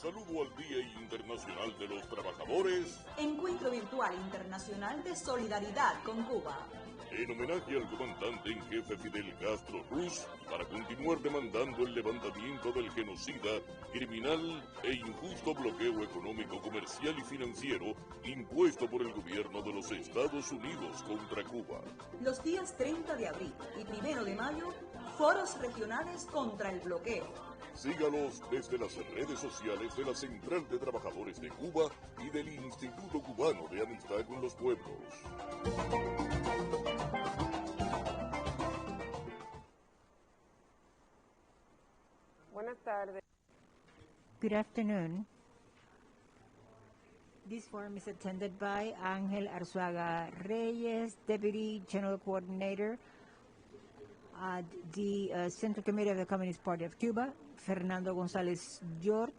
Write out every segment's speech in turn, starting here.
saludo al Día Internacional de los Trabajadores. Encuentro Virtual Internacional de Solidaridad con Cuba. En homenaje al comandante en jefe Fidel Castro Ruz, para continuar demandando el levantamiento del genocida, criminal e injusto bloqueo económico, comercial y financiero impuesto por el gobierno de los Estados Unidos contra Cuba. Los días 30 de abril y 1 de mayo, foros regionales contra el bloqueo. Sígalos desde las redes sociales de la Central de Trabajadores de Cuba y del Instituto Cubano de Amistad con los Pueblos. Buenas tardes. Good afternoon. This forum is attended by Ángel Arzuaga Reyes, Deputy General Coordinator at the Central Committee of the Communist Party of Cuba, Fernando González Yort,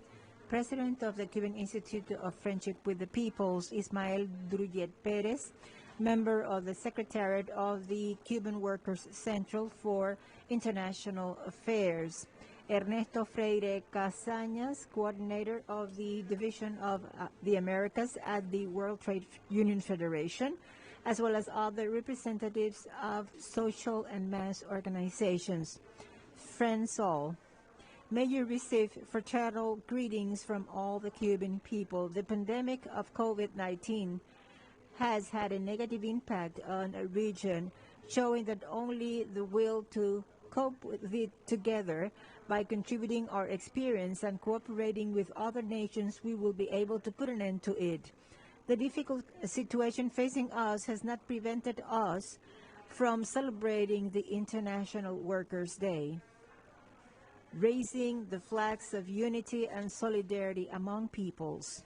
President of the Cuban Institute of Friendship with the Peoples, Ismael Druyet Pérez, member of the Secretariat of the Cuban Workers Central for International Affairs, Ernesto Freire Casañas, coordinator of the Division of the Americas at the World Trade Union Federation, as well as other representatives of social and mass organizations. Friends all, may you receive fraternal greetings from all the Cuban people. The pandemic of COVID-19 has had a negative impact on a region, showing that only the will to cope with it together by contributing our experience and cooperating with other nations, we will be able to put an end to it. The difficult situation facing us has not prevented us from celebrating the International Workers' Day, raising the flags of unity and solidarity among peoples.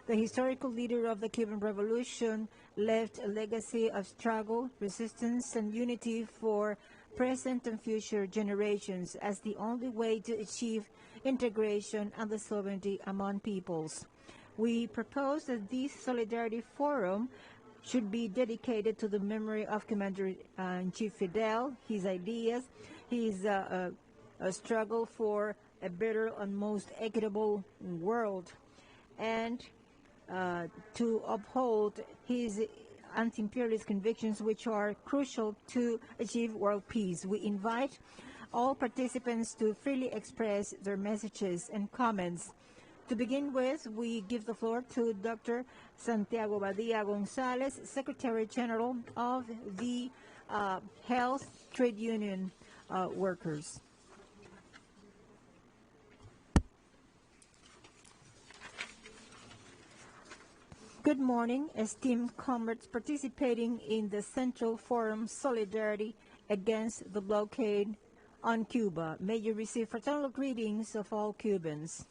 The historical leader of the Cuban Revolution left a legacy of struggle, resistance, and unity for present and future generations as the only way to achieve integration and the sovereignty among peoples. We propose that this Solidarity Forum should be dedicated to the memory of Commander-in-Chief Fidel, his ideas, his struggle for a better and most equitable world, and to uphold his anti-imperialist convictions, which are crucial to achieve world peace. We invite all participants to freely express their messages and comments. To begin with, we give the floor to Dr. Santiago Badilla Gonzalez, Secretary General of the Health Trade Union Workers. Good morning, esteemed comrades participating in the Central Forum Solidarity Against the Blockade on Cuba. May you receive fraternal greetings of all Cubans.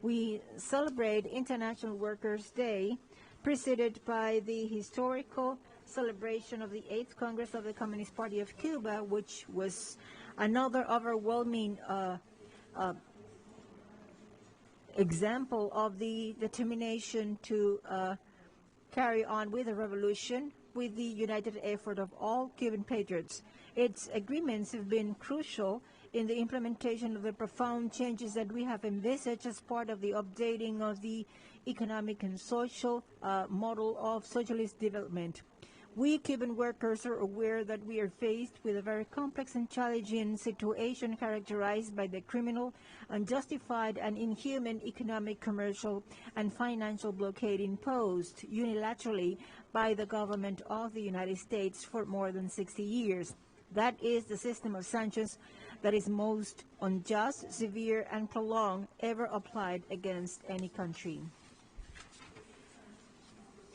We celebrate International Workers' Day, preceded by the historical celebration of the 8th Congress of the Communist Party of Cuba, which was another overwhelming example of the determination to carry on with the revolution with the united effort of all Cuban patriots. Its agreements have been crucial in the implementation of the profound changes that we have envisaged as part of the updating of the economic and social model of socialist development. We Cuban workers are aware that we are faced with a very complex and challenging situation characterized by the criminal, unjustified, and inhuman economic, commercial, and financial blockade imposed unilaterally by the government of the United States for more than 60 years. That is the system of sanctions that is most unjust, severe, and prolonged ever applied against any country.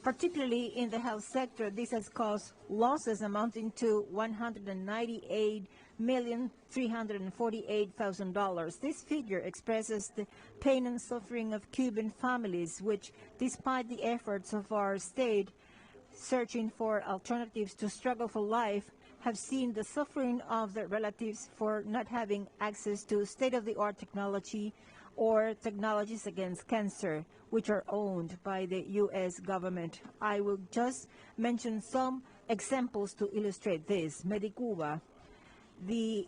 Particularly in the health sector, this has caused losses amounting to $198,348,000. This figure expresses the pain and suffering of Cuban families, which, despite the efforts of our state searching for alternatives to struggle for life, have seen the suffering of their relatives for not having access to state-of-the-art technology or technologies against cancer, which are owned by the U.S. government. I will just mention some examples to illustrate this. Medicuba, the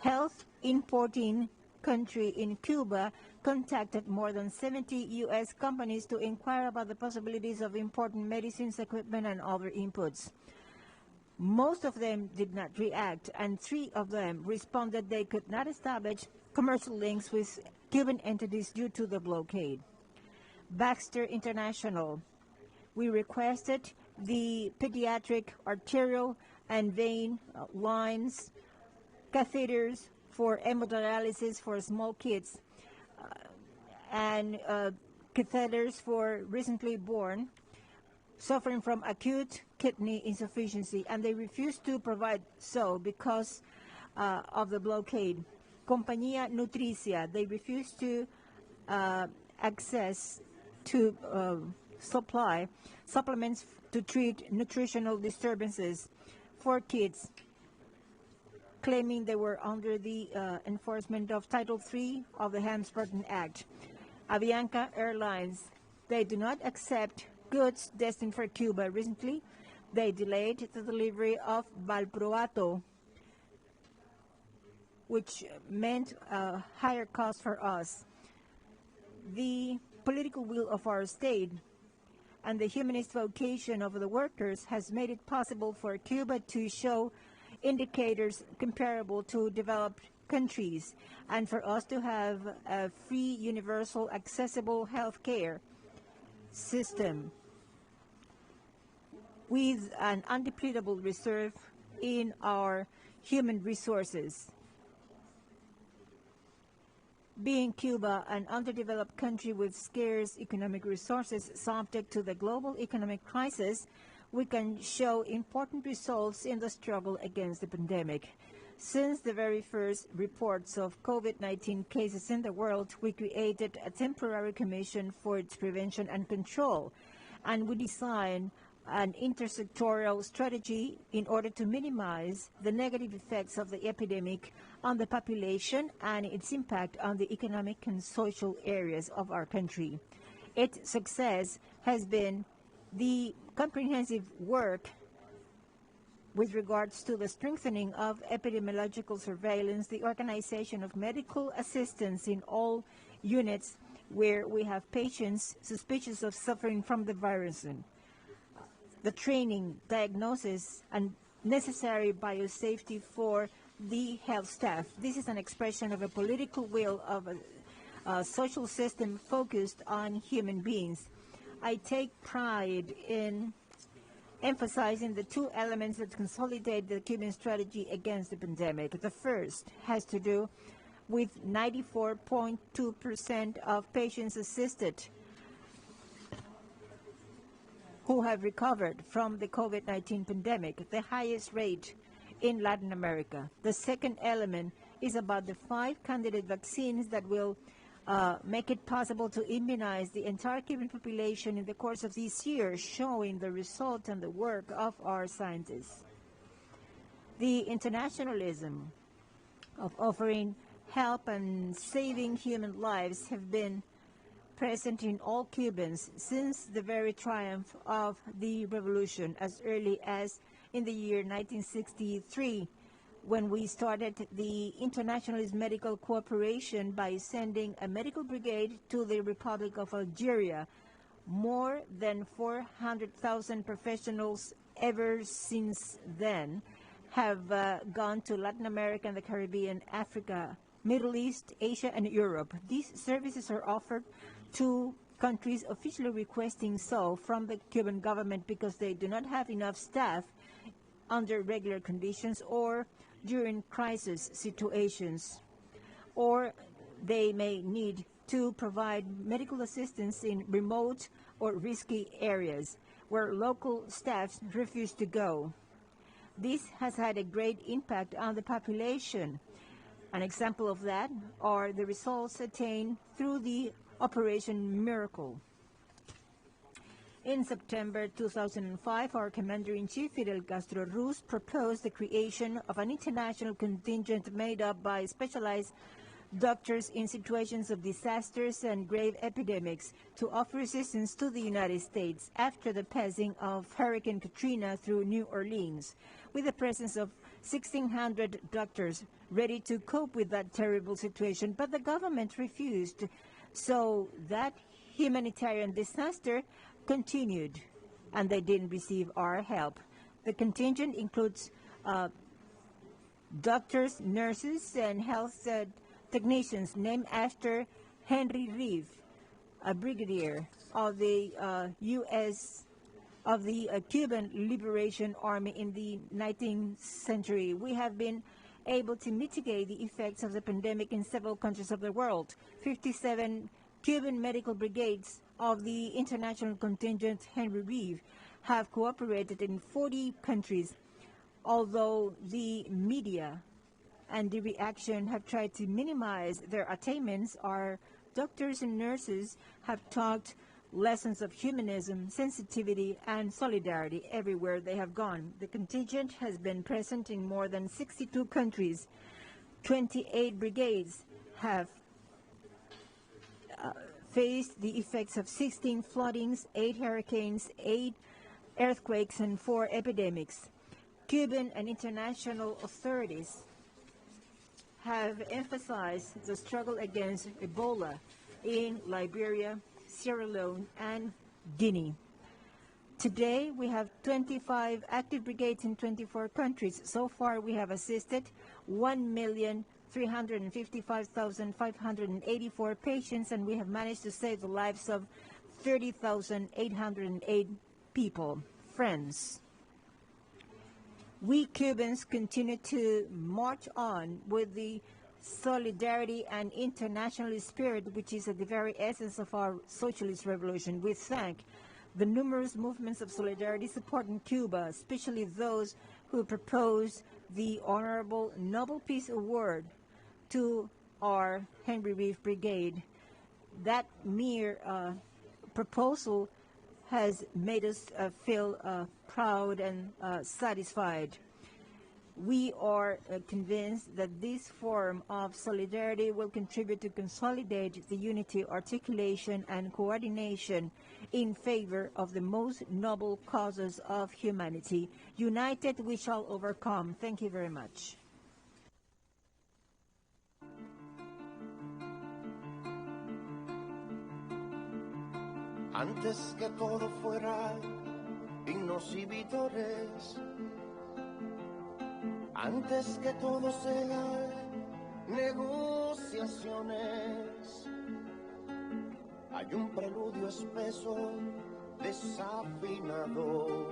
health importing country in Cuba contacted more than 70 U.S. companies to inquire about the possibilities of importing medicines, equipment, and other inputs. Most of them did not react, and 3 of them responded they could not establish commercial links with Cuban entities due to the blockade. Baxter International, we requested the pediatric arterial and vein lines, catheters for hemodialysis for small kids, and catheters for recently born suffering from acute kidney insufficiency, and they refused to provide so because of the blockade. Compañía Nutricia, they refused to access to supply supplements to treat nutritional disturbances for kids, claiming they were under the enforcement of Title III of the Helms-Burton Act. Avianca Airlines, they do not accept goods destined for Cuba. Recently, they delayed the delivery of valproato, which meant a higher cost for us. The political will of our state and the humanist vocation of the workers has made it possible for Cuba to show indicators comparable to developed countries, and for us to have a free, universal, accessible health care system with an undepletable reserve in our human resources. Being Cuba an underdeveloped country with scarce economic resources subject to the global economic crisis, we can show important results in the struggle against the pandemic. Since the very first reports of COVID-19 cases in the world, we created a temporary commission for its prevention and control, and we designed an intersectoral strategy in order to minimize the negative effects of the epidemic on the population and its impact on the economic and social areas of our country. Its success has been the comprehensive work with regards to the strengthening of epidemiological surveillance, the organization of medical assistance in all units where we have patients suspicious of suffering from the virus, the training, diagnosis, and necessary biosafety for the health staff. This is an expression of a political will of a social system focused on human beings. I take pride in emphasizing the 2 elements that consolidate the Cuban strategy against the pandemic. The first has to do with 94.2% of patients assisted who have recovered from the COVID-19 pandemic, the highest rate in Latin America. The second element is about the 5 candidate vaccines that will make it possible to immunize the entire Cuban population in the course of this year, showing the result and the work of our scientists. The internationalism of offering help and saving human lives have been present in all Cubans since the very triumph of the revolution, as early as in the year 1963, when we started the Internationalist Medical Cooperation by sending a medical brigade to the Republic of Algeria. More than 400,000 professionals ever since then have gone to Latin America and the Caribbean, Africa, Middle East, Asia, and Europe. These services are offered to countries officially requesting so from the Cuban government because they do not have enough staff under regular conditions or during crisis situations, or they may need to provide medical assistance in remote or risky areas where local staffs refuse to go. This has had a great impact on the population. An example of that are the results attained through the Operation Miracle. In September 2005, our Commander-in-Chief, Fidel Castro Ruz, proposed the creation of an international contingent made up by specialized doctors in situations of disasters and grave epidemics to offer assistance to the United States after the passing of Hurricane Katrina through New Orleans, with the presence of 1,600 doctors ready to cope with that terrible situation, but the government refused. So that humanitarian disaster continued, and they didn't receive our help. The contingent includes doctors, nurses, and health technicians named after Henry Reeve, a brigadier of the Cuban Liberation Army in the 19th century. We have been able to mitigate the effects of the pandemic in several countries of the world. 57 Cuban medical brigades of the international contingent Henry Reeve have cooperated in 40 countries. Although the media and the reaction have tried to minimize their attainments, our doctors and nurses have taught lessons of humanism, sensitivity, and solidarity everywhere they have gone. The contingent has been present in more than 62 countries. 28 brigades have faced the effects of 16 floodings, 8 hurricanes, 8 earthquakes, and 4 epidemics. Cuban and international authorities have emphasized the struggle against Ebola in Liberia, Sierra Leone, and Guinea. Today, we have 25 active brigades in 24 countries. So far, we have assisted 1,355,584 patients, and we have managed to save the lives of 30,808 people. Friends, we Cubans continue to march on with the solidarity and internationalist spirit, which is at the very essence of our socialist revolution. We thank the numerous movements of solidarity supporting Cuba, especially those who proposed the Honorable Nobel Peace Award to our Henry Reeve Brigade. That mere proposal has made us feel proud and satisfied. We are convinced that this form of solidarity will contribute to consolidate the unity, articulation, and coordination in favor of the most noble causes of humanity. United, we shall overcome. Thank you very much. Antes que todo fuera himnos y vítores, antes que todo sea negociaciones, hay un preludio espeso, desafinado,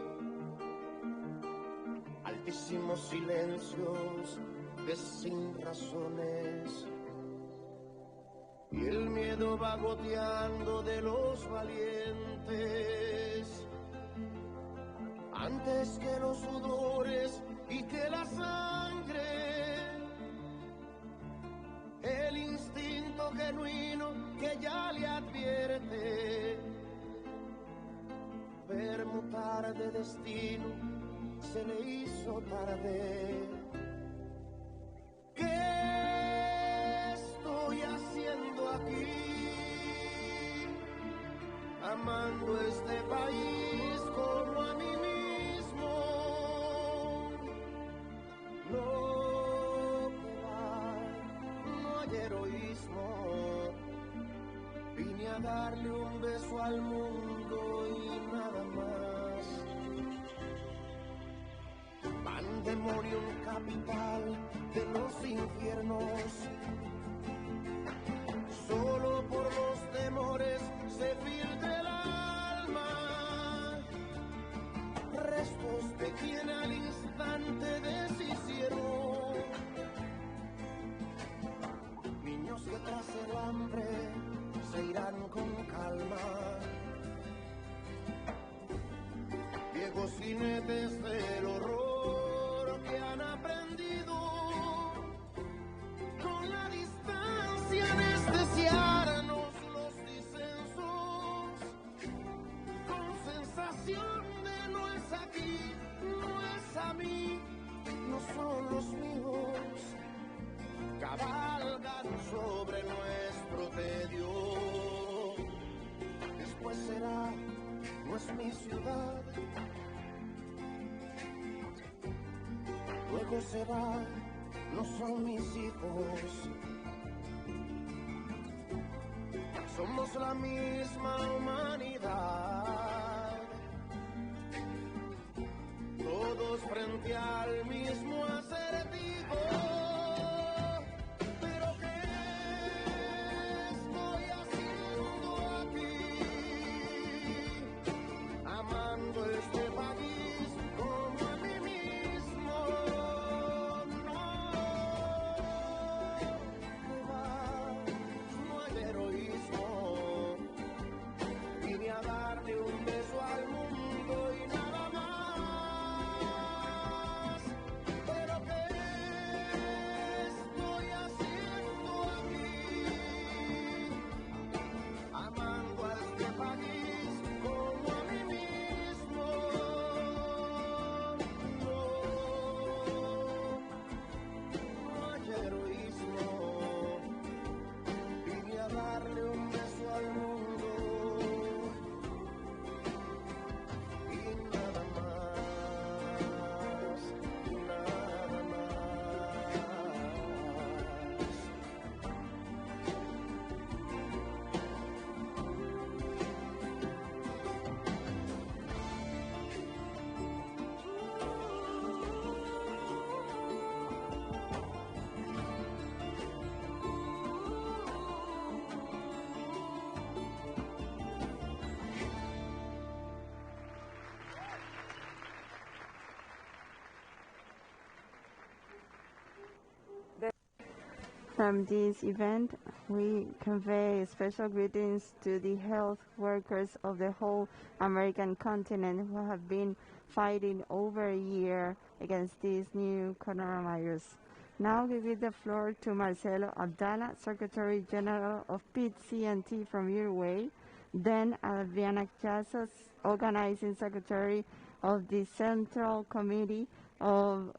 altísimos silencios de sin razones. Y el miedo va goteando de los valientes, antes que los sudores y que la sangre, el instinto genuino que ya le advierte, permutar de destino se le hizo tarde. ¿Qué estoy haciendo aquí? Amando este país como a mí mismo. No piedad, no hay heroísmo. Vine a darle un beso al mundo y nada más. Pandemonium capital de los infiernos. Solo por los temores se filtra el alma. Restos de quien al instante deshicieron. Niños que tras el hambre se irán con calma. Viejos jinetes del horror que han aprendido con la distancia anestesiarnos los disensos, con sensación de no es aquí, no es a mí, no son los míos, cabalgan sobre nuestro tedio. Después será, no es mi ciudad, luego que se va no son mis hijos. Somos la misma humanidad, todos frente al mismo acertijo. Pero ¿qué estoy haciendo aquí? Amando este país como a mí mismo. No hay heroísmo. Vine a darle un beso al mundo y nada más. Pero ¿qué estoy haciendo aquí? Amando a este país como a mí mismo. No hay heroísmo. Vine a darle un beso al mundo y nada más, nada más. From this event, we convey special greetings to the health workers of the whole American continent who have been fighting over a year against this new coronavirus. Now we give the floor to Marcelo Abdala, Secretary General of PIT-CNT from Uruguay, then Adriana Chazos, Organizing Secretary of the Central Committee of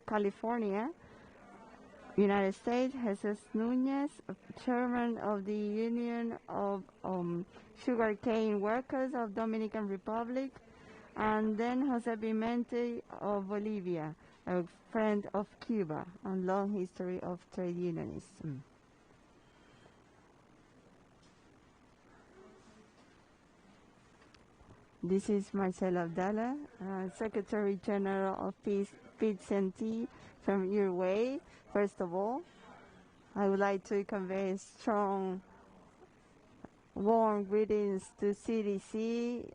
California, United States, Jesus Nunez, Chairman of the Union of Sugarcane Workers of Dominican Republic, and then Jose Pimente of Bolivia, a friend of Cuba and long history of trade unionism. This is Marcelo Abdala, Secretary General of PIT-CNT from Uruguay. First of all, I would like to convey strong, warm greetings to CDC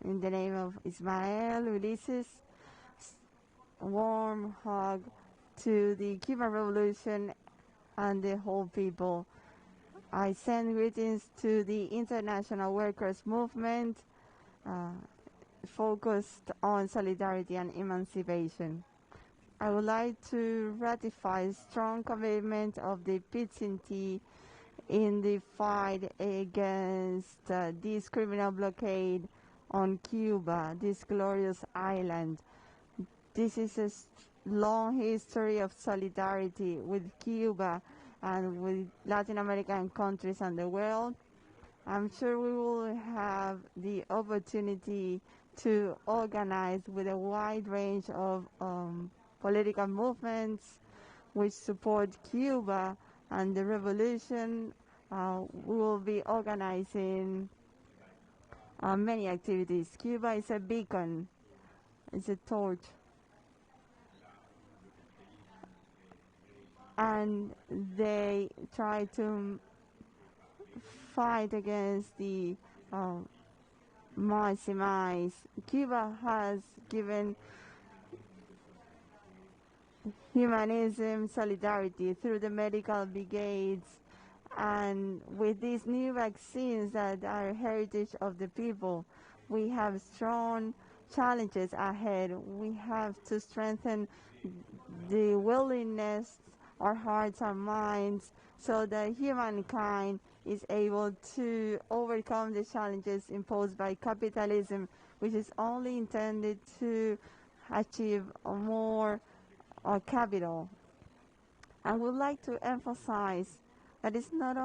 in the name of Ismael Ulises. Warm hug to the Cuban Revolution and the whole people. I send greetings to the International Workers Movement, focused on solidarity and emancipation. I would like to ratify strong commitment of the PIT-CNT in the fight against this criminal blockade on Cuba, this glorious island. This is a long history of solidarity with Cuba and with Latin American countries and the world. I'm sure we will have the opportunity to organize with a wide range of political movements which support Cuba and the revolution. We will be organizing many activities. Cuba is a beacon, it's a torch. And they try to fight against the maximize. Cuba has given humanism, solidarity through the medical brigades, and with these new vaccines that are heritage of the people, we have strong challenges ahead. We have to strengthen the willingness, our hearts and minds, so that humankind is able to overcome the challenges imposed by capitalism, which is only intended to achieve more capital. I would like to emphasize that it's not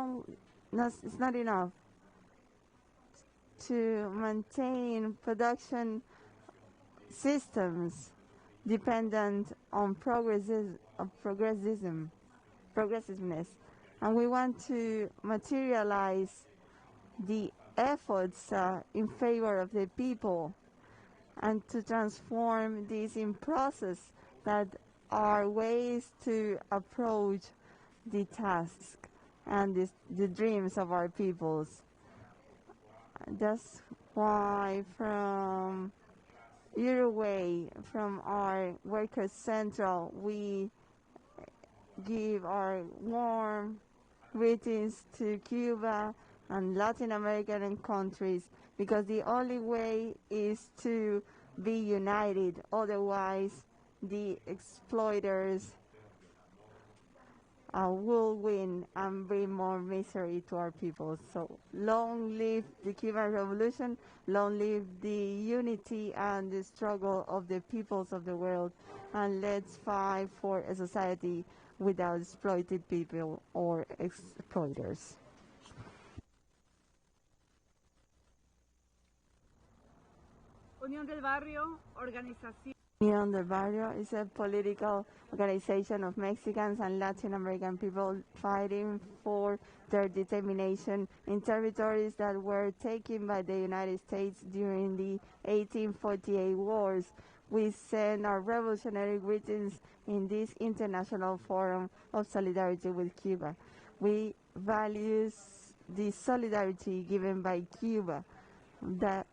enough to maintain production systems dependent on progressiveness, and we want to materialize the efforts in favor of the people and to transform this in process that are ways to approach the task and the dreams of our peoples. That's why from Uruguay, from our Workers' Central, we give our warm greetings to Cuba and Latin American countries, because the only way is to be united. Otherwise, the exploiters will win and bring more misery to our people. So long live the Cuban Revolution, long live the unity and the struggle of the peoples of the world, and let's fight for a society without exploited people or exploiters. Unión del Barrio, organización. Unión del Barrio is a political organization of Mexicans and Latin American people fighting for their determination in territories that were taken by the United States during the 1848 wars. We send our revolutionary greetings in this international forum of solidarity with Cuba. We value the solidarity given by Cuba that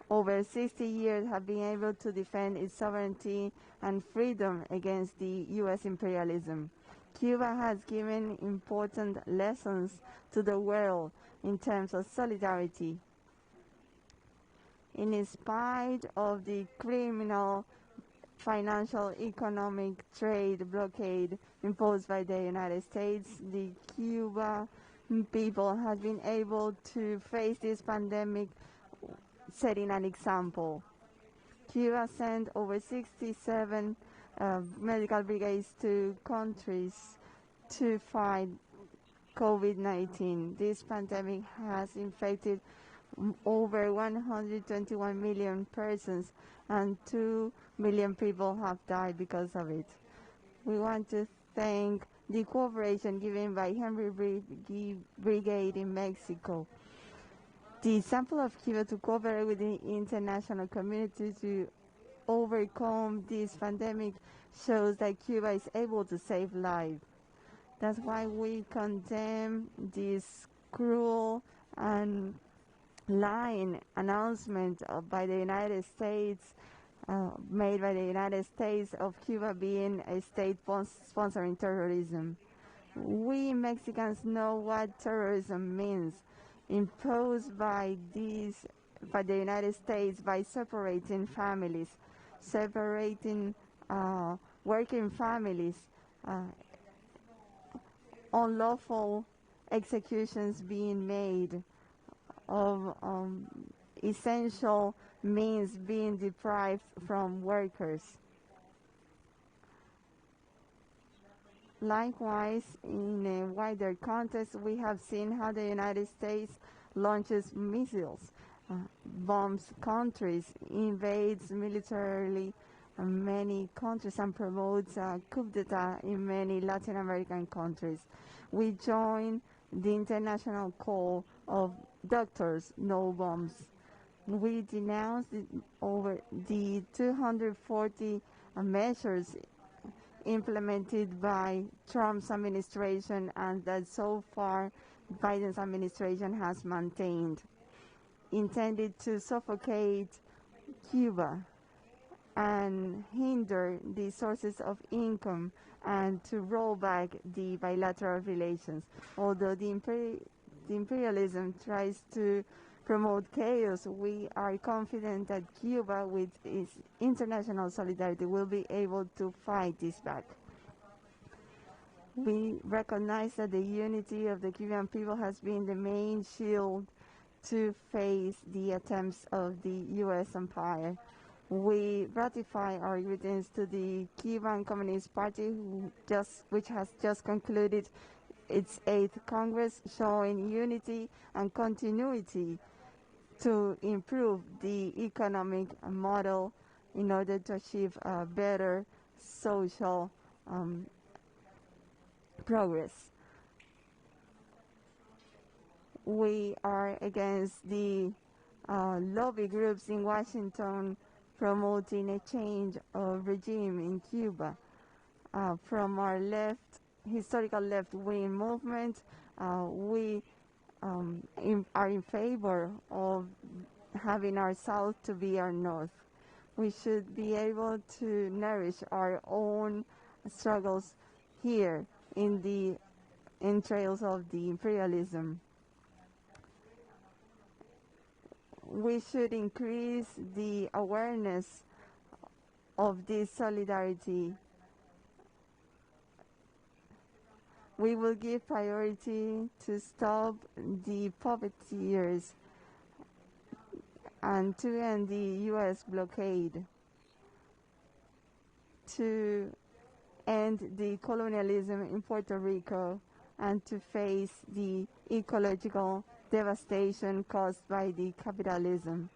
over 60 years have been able to defend its sovereignty and freedom against the U.S. imperialism. Cuba has given important lessons to the world in terms of solidarity. In spite of the criminal financial, economic, trade blockade imposed by the United States, the Cuban people have been able to face this pandemic setting an example. Cuba sent over 67 medical brigades to countries to fight COVID-19. This pandemic has infected over 121 million persons, and 2 million people have died because of it. We want to thank the cooperation given by Henry Brigade in Mexico. The example of Cuba to cooperate with the international community to overcome this pandemic shows that Cuba is able to save lives. That's why we condemn this cruel and lying announcement by the United States, made by the United States, of Cuba being a state sponsoring terrorism. We Mexicans know what terrorism means, imposed by the United States by separating families, separating working families, unlawful executions being made, of essential means being deprived from workers. Likewise, in a wider context, we have seen how the United States launches missiles, bombs countries, invades militarily many countries, and promotes coup d'etat in many Latin American countries. We join the international call of doctors, no bombs. We denounce over the 240 measures implemented by Trump's administration and that so far Biden's administration has maintained, intended to suffocate Cuba and hinder the sources of income and to roll back the bilateral relations. Although the imperialism tries to promote chaos, we are confident that Cuba, with its international solidarity, will be able to fight this back. We recognize that the unity of the Cuban people has been the main shield to face the attempts of the U.S. empire. We ratify our greetings to the Cuban Communist Party, which has just concluded its 8th Congress, showing unity and continuity to improve the economic model in order to achieve better social progress. We are against the lobby groups in Washington promoting a change of regime in Cuba. From our historical left-wing movement, we are in favor of having our south to be our north. We should be able to nourish our own struggles here in the entrails of the imperialism. We should increase the awareness of this solidarity. We will give priority to stop the puppeteers and to end the U.S. blockade, to end the colonialism in Puerto Rico, and to face the ecological devastation caused by the capitalism.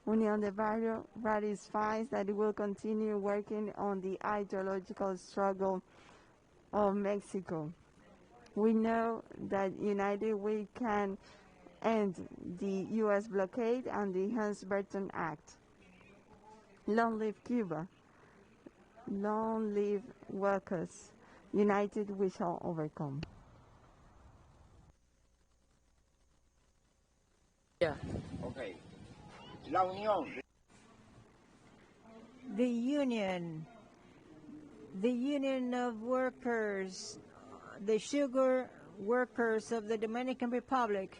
Unión de Barrio ratifies that it will continue working on the ideological struggle of Mexico. We know that united we can end the U.S. blockade and the Helms-Burton Act. Long live Cuba. Long live workers. United we shall overcome. Yeah. Okay. La Unión. The Union of Workers, the sugar workers of the Dominican Republic,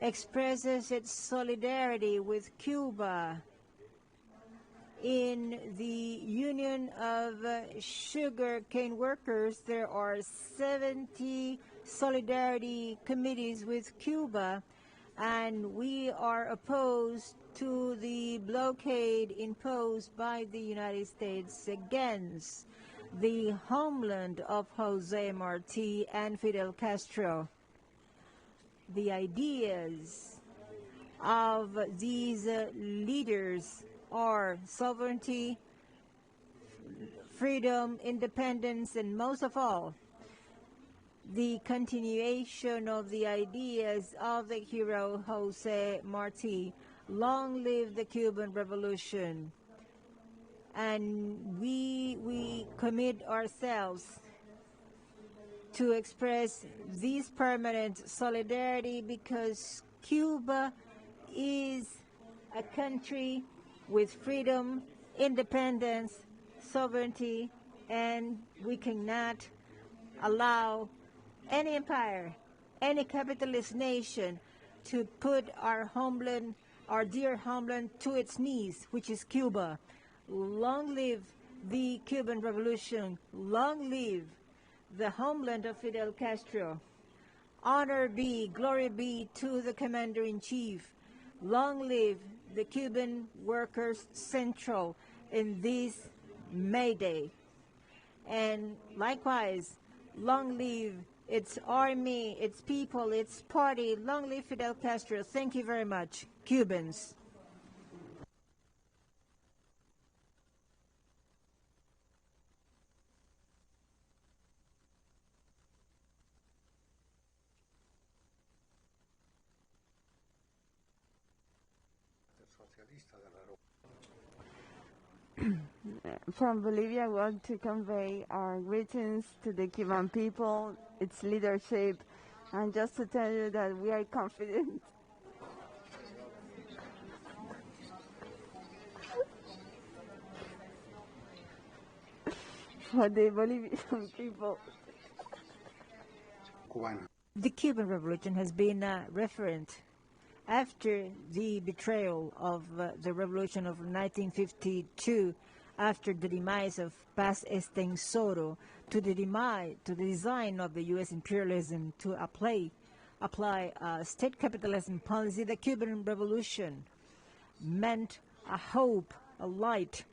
expresses its solidarity with Cuba. In the Union of Sugar Cane Workers, there are 70 solidarity committees with Cuba, and we are opposed to the blockade imposed by the United States against the homeland of Jose Marti and Fidel Castro. The ideas of these leaders are sovereignty, freedom, independence, and most of all, the continuation of the ideas of the hero Jose Marti. Long live the Cuban Revolution. And we commit ourselves to express this permanent solidarity because Cuba is a country with freedom, independence, sovereignty, and we cannot allow any empire, any capitalist nation to put our homeland, our dear homeland, to its knees, which is Cuba. Long live the Cuban Revolution. Long live the homeland of Fidel Castro. Honor be, glory be to the Commander-in-Chief. Long live the Cuban Workers Central in this May Day. And likewise, long live its army, its people, its party. Long live Fidel Castro. Thank you very much, Cubans. From Bolivia, I want to convey our greetings to the Cuban people, its leadership, and just to tell you that we are confident for the Bolivian people. The Cuban Revolution has been a referent after the betrayal of the revolution of 1952, after the demise of Paz Estenssoro, to the design of the U.S. imperialism to apply state capitalism policy. The Cuban Revolution meant a hope, a light,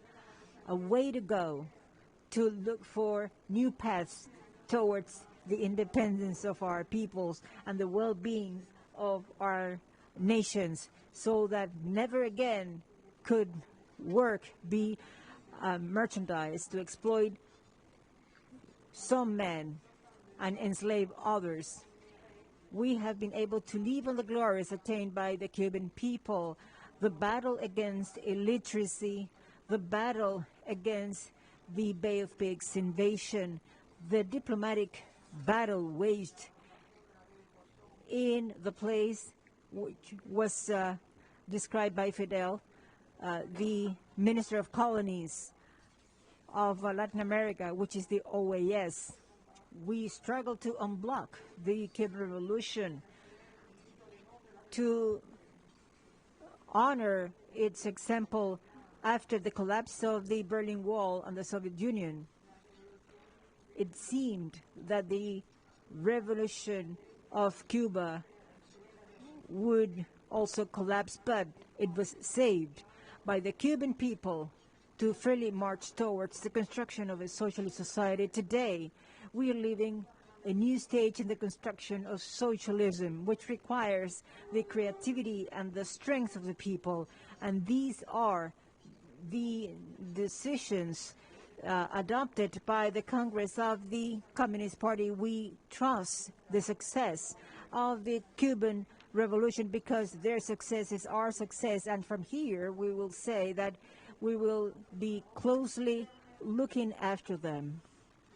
a way to go to look for new paths towards the independence of our peoples and the well-being of our nations, so that never again could work be merchandise to exploit some men and enslave others. We have been able to live on the glories attained by the Cuban people. The battle against illiteracy, the battle against the Bay of Pigs invasion, the diplomatic battle waged in the place which was described by Fidel, the Minister of Colonies of Latin America, which is the OAS. We struggled to unblock the Cuban Revolution, to honor its example after the collapse of the Berlin Wall and the Soviet Union. It seemed that the revolution of Cuba would also collapse, but it was saved by the Cuban people to freely march towards the construction of a socialist society. Today, we are living a new stage in the construction of socialism, which requires the creativity and the strength of the people. And these are the decisions adopted by the Congress of the Communist Party. We trust the success of the Cuban Revolution because their success is our success. And from here, we will say that we will be closely looking after them,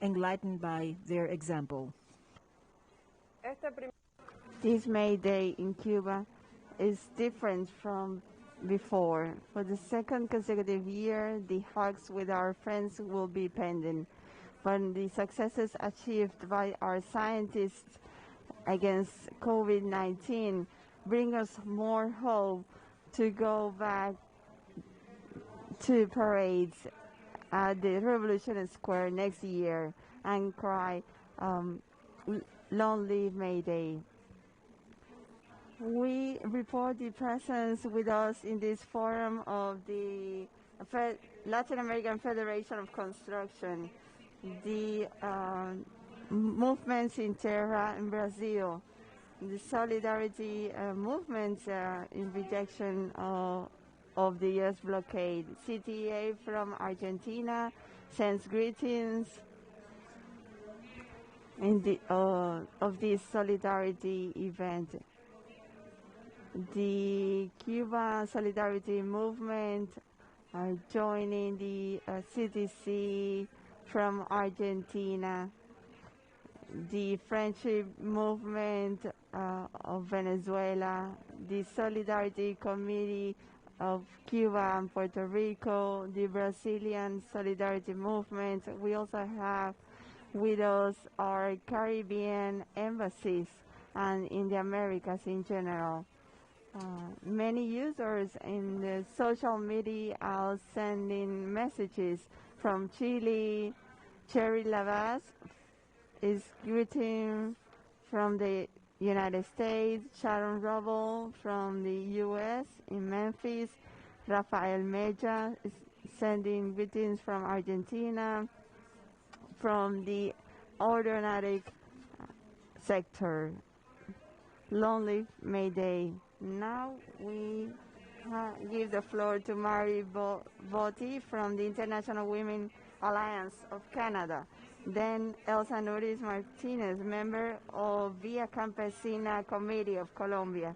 enlightened by their example. This May Day in Cuba is different from before. For the second consecutive year, the hugs with our friends will be pending. But the successes achieved by our scientists against COVID-19 bring us more hope to go back to parades at the Revolution Square next year and cry, "Long live May Day." We report the presence with us in this forum of the Latin American Federation of Construction, the movements in Terra in Brazil, the solidarity movements in rejection of the U.S. blockade. CTA from Argentina sends greetings in the, of this solidarity event. The Cuba Solidarity Movement are joining the CTC from Argentina, the Friendship Movement of Venezuela, the Solidarity Committee of Cuba and Puerto Rico, the Brazilian Solidarity Movement. We also have with us our Caribbean embassies and in the Americas in general. Many users in the social media are sending messages from Chile. Cherry Lavaz is greeting from the United States. Sharon Rubble from the U.S. in Memphis. Rafael Mella is sending greetings from Argentina, from the aeronautic sector. Long live May Day. Now we give the floor to Mary Botti from the International Women Alliance of Canada. Then Elsa Nuris Martinez, member of Via Campesina Committee of Colombia.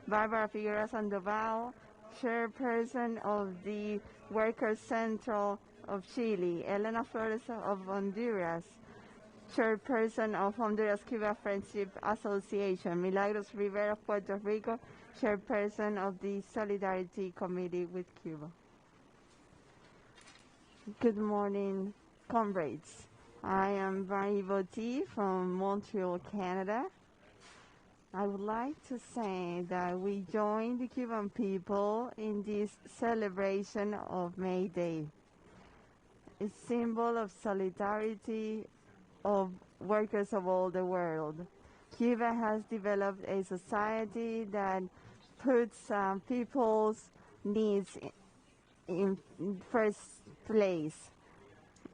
Barbara Figueroa Sandoval, chairperson of the Workers' Central of Chile. Elena Flores of Honduras, chairperson of Honduras-Cuba Friendship Association. Milagros Rivera of Puerto Rico, chairperson of the Solidarity Committee with Cuba. Good morning, comrades. I am Marie Botti from Montreal, Canada. I would like to say that we join the Cuban people in this celebration of May Day. A symbol of solidarity of workers of all the world. Cuba has developed a society that puts people's needs in first place.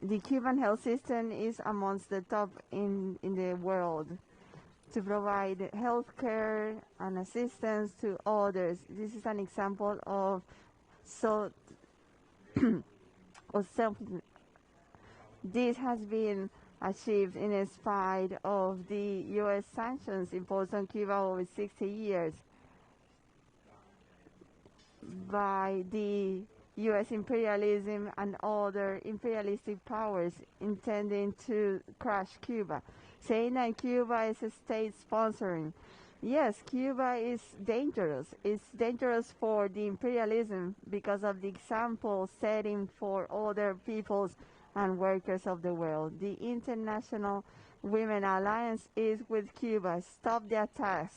The Cuban health system is amongst the top in the world to provide health care and assistance to others. This is an example of of self. This has been achieved in spite of the U.S. sanctions imposed on Cuba over 60 years by the U.S. imperialism and other imperialistic powers intending to crush Cuba, saying that Cuba is a state sponsoring. Yes, Cuba is dangerous. It's dangerous for the imperialism because of the example setting for other peoples and workers of the world. The International Women Alliance is with Cuba. Stop the attacks.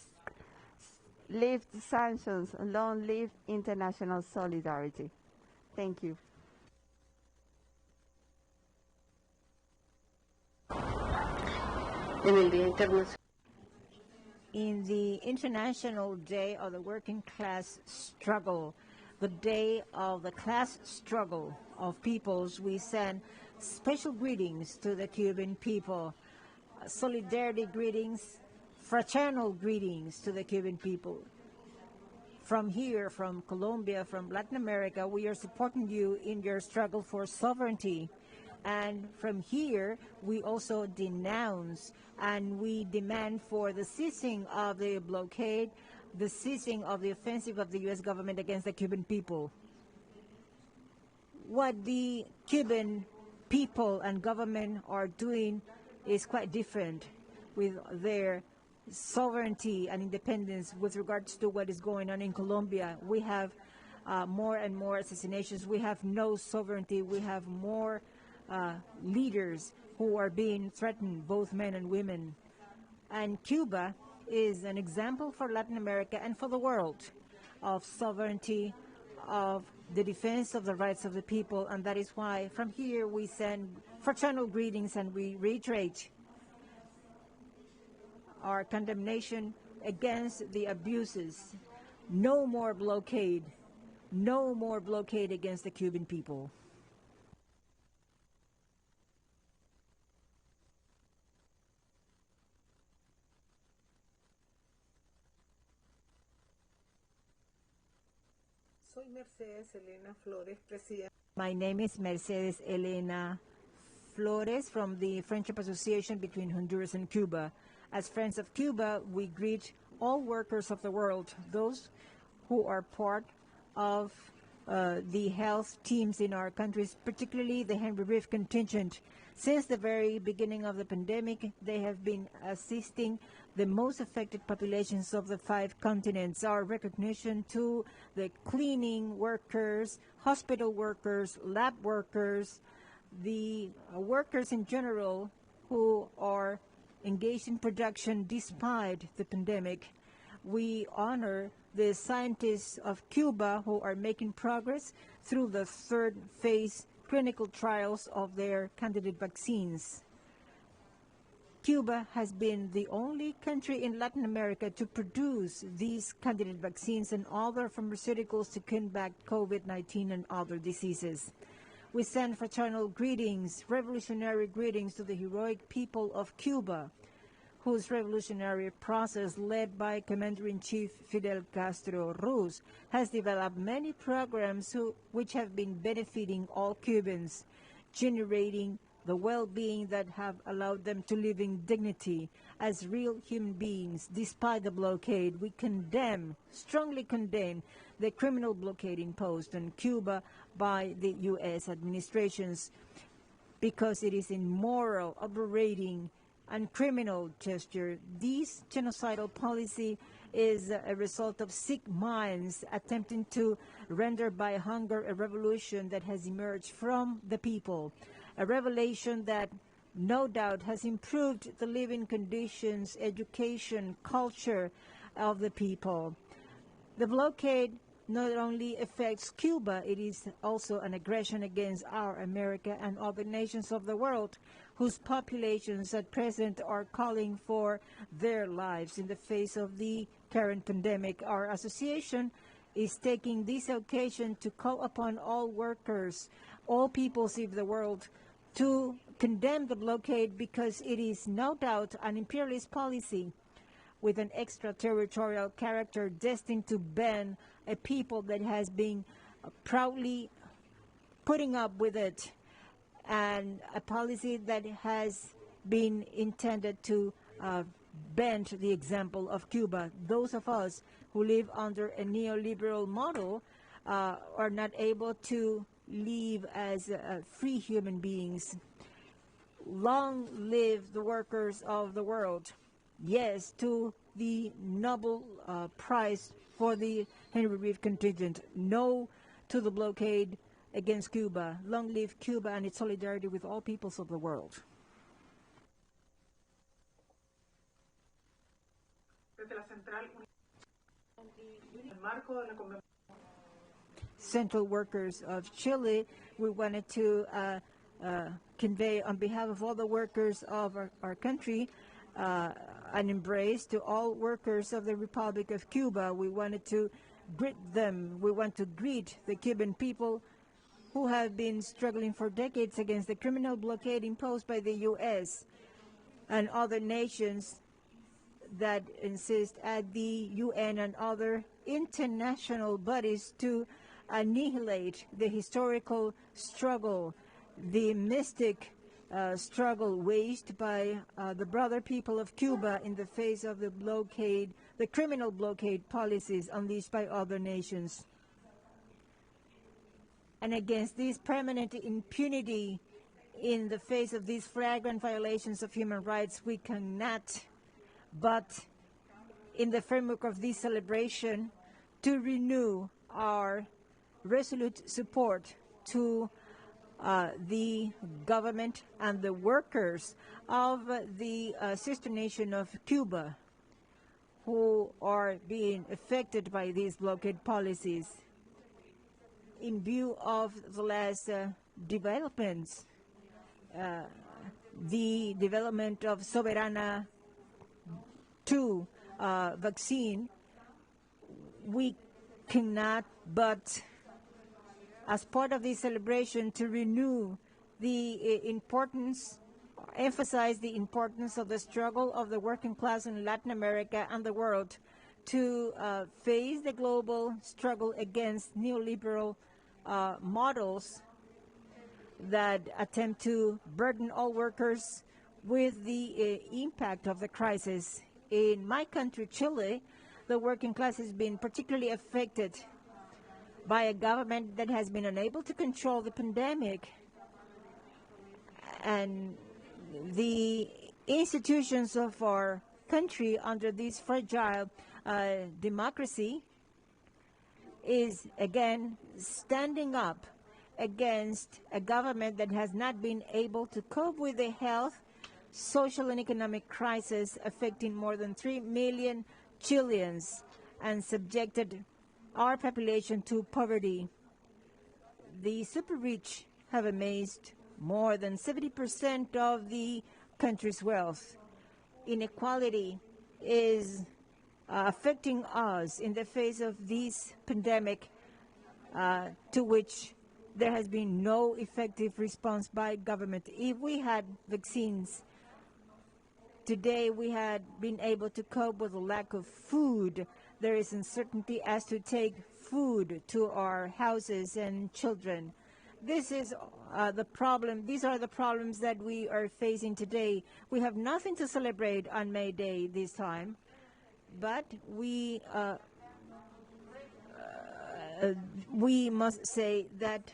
Lift sanctions. Long live international solidarity. Thank you. In the International Day of the Working Class Struggle, the day of the class struggle of peoples, we send special greetings to the Cuban people, solidarity greetings, fraternal greetings to the Cuban people. From here, from Colombia, from Latin America, we are supporting you in your struggle for sovereignty. And from here, we also denounce and we demand for the ceasing of the blockade, the ceasing of the offensive of the U.S. government against the Cuban people. What the Cuban people and government are doing is quite different with their sovereignty and independence with regards to what is going on in Colombia. We have more and more assassinations. We have no sovereignty. We have more leaders who are being threatened, both men and women. And Cuba is an example for Latin America and for the world of sovereignty, of the defense of the rights of the people, and that is why from here we send fraternal greetings and we reiterate our condemnation against the abuses. No more blockade. No more blockade against the Cuban people. My name is Mercedes Elena Flores from the Friendship Association between Honduras and Cuba. As Friends of Cuba, we greet all workers of the world, those who are part of the health teams in our countries, particularly the Henry Reef contingent. Since the very beginning of the pandemic, they have been assisting the most affected populations of the 5 continents. Our recognition to the cleaning workers, hospital workers, lab workers, the workers in general who are engaged in production despite the pandemic. We honor the scientists of Cuba who are making progress through the 3rd phase clinical trials of their candidate vaccines. Cuba has been the only country in Latin America to produce these candidate vaccines and other pharmaceuticals to combat COVID-19 and other diseases. We send fraternal greetings, revolutionary greetings to the heroic people of Cuba, whose revolutionary process, led by Commander-in-Chief Fidel Castro Ruz, has developed many programs which have been benefiting all Cubans, generating the well-being that have allowed them to live in dignity as real human beings despite the blockade. We condemn, strongly condemn, the criminal blockade imposed on Cuba by the U.S. administrations because it is immoral, aberrating, and criminal gesture. This genocidal policy is a result of sick minds attempting to render by hunger a revolution that has emerged from the people, a revelation that no doubt has improved the living conditions, education, culture of the people. The blockade not only affects Cuba, it is also an aggression against our America and other nations of the world whose populations at present are calling for their lives in the face of the current pandemic. Our association is taking this occasion to call upon all workers, all peoples of the world, to condemn the blockade because it is no doubt an imperialist policy with an extraterritorial character destined to ban a people that has been proudly putting up with it, and a policy that has been intended to bend the example of Cuba. Those of us who live under a neoliberal model are not able to live as free human beings. Long live the workers of the world. Yes to the Nobel Prize for the Henry Reeve contingent. No to the blockade against Cuba. Long live Cuba and its solidarity with all peoples of the world. Central Workers of Chile, we wanted to convey on behalf of all the workers of our country an embrace to all workers of the Republic of Cuba. We wanted to greet them. We want to greet the Cuban people who have been struggling for decades against the criminal blockade imposed by the U.S. and other nations that insist at the UN and other international bodies to annihilate the historical struggle, the mystic struggle waged by the brother people of Cuba in the face of the blockade, the criminal blockade policies unleashed by other nations. And against this permanent impunity in the face of these flagrant violations of human rights, we cannot but, in the framework of this celebration, to renew our resolute support to the government and the workers of the sister nation of Cuba who are being affected by these blockade policies. In view of the last developments, the development of Soberana 2 vaccine, we cannot but, as part of this celebration, to renew the importance, emphasize the importance of the struggle of the working class in Latin America and the world to face the global struggle against neoliberal models that attempt to burden all workers with the impact of the crisis. In my country, Chile, the working class has been particularly affected by a government that has been unable to control the pandemic, and the institutions of our country under this fragile democracy is again standing up against a government that has not been able to cope with the health, social and economic crisis affecting more than 3 million Chileans and subjected our population to poverty. The super rich have amassed more than 70% of the country's wealth. Inequality is affecting us in the face of this pandemic to which there has been no effective response by government. If we had vaccines today, we had been able to cope with the lack of food. There is uncertainty as to take food to our houses and children. This is the problem. These are the problems that we are facing today. We have nothing to celebrate on May Day this time, but we must say that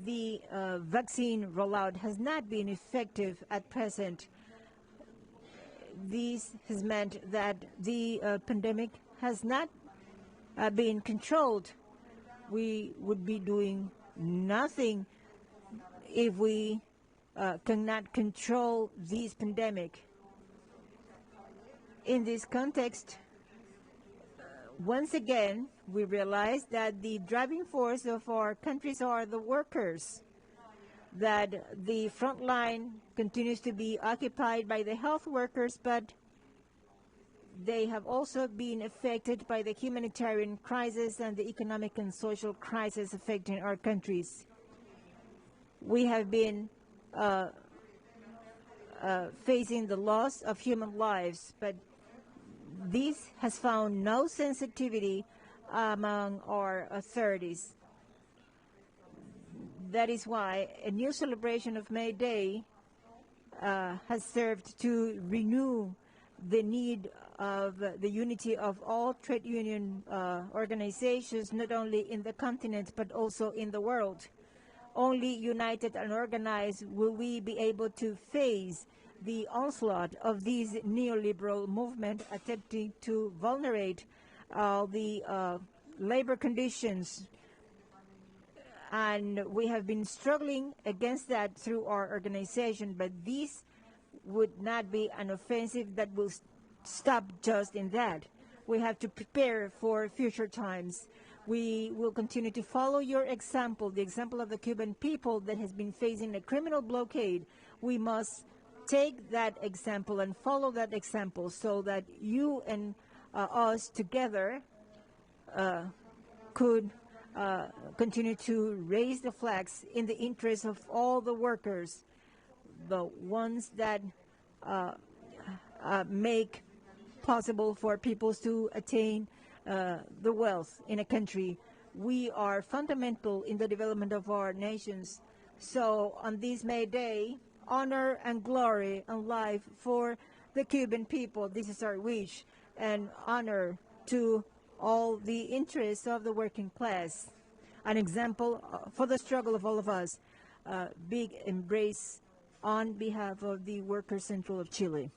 the vaccine rollout has not been effective at present. This has meant that the pandemic has not been controlled. We would be doing nothing if we cannot control this pandemic. In this context, once again, we realize that the driving force of our countries are the workers, that the front line continues to be occupied by the health workers, but they have also been affected by the humanitarian crisis and the economic and social crisis affecting our countries. We have been facing the loss of human lives, but this has found no sensitivity among our authorities. That is why a new celebration of May Day has served to renew the need of the unity of all trade union organizations, not only in the continent but also in the world. Only united and organized will we be able to face the onslaught of this neoliberal movement attempting to vulnerate the labor conditions. And we have been struggling against that through our organization, but this would not be an offensive that will stop just in that. We have to prepare for future times. We will continue to follow your example, the example of the Cuban people that has been facing a criminal blockade. We must take that example and follow that example so that you and us together could continue to raise the flags in the interest of all the workers, the ones that make possible for people to attain the wealth in a country. We are fundamental in the development of our nations. So on this May Day, honor and glory and life for the Cuban people. This is our wish, and honor to all the interests of the working class. An example for the struggle of all of us. Big embrace on behalf of the Workers' Central of Chile.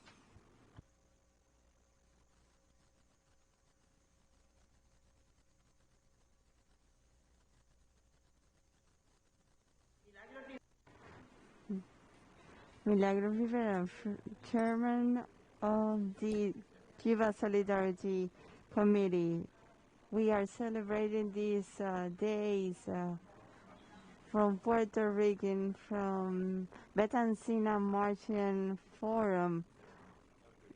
Milagro Rivera, Chairman of the Cuba Solidarity Committee. We are celebrating these days from Puerto Rican, from Betancina Martian Forum.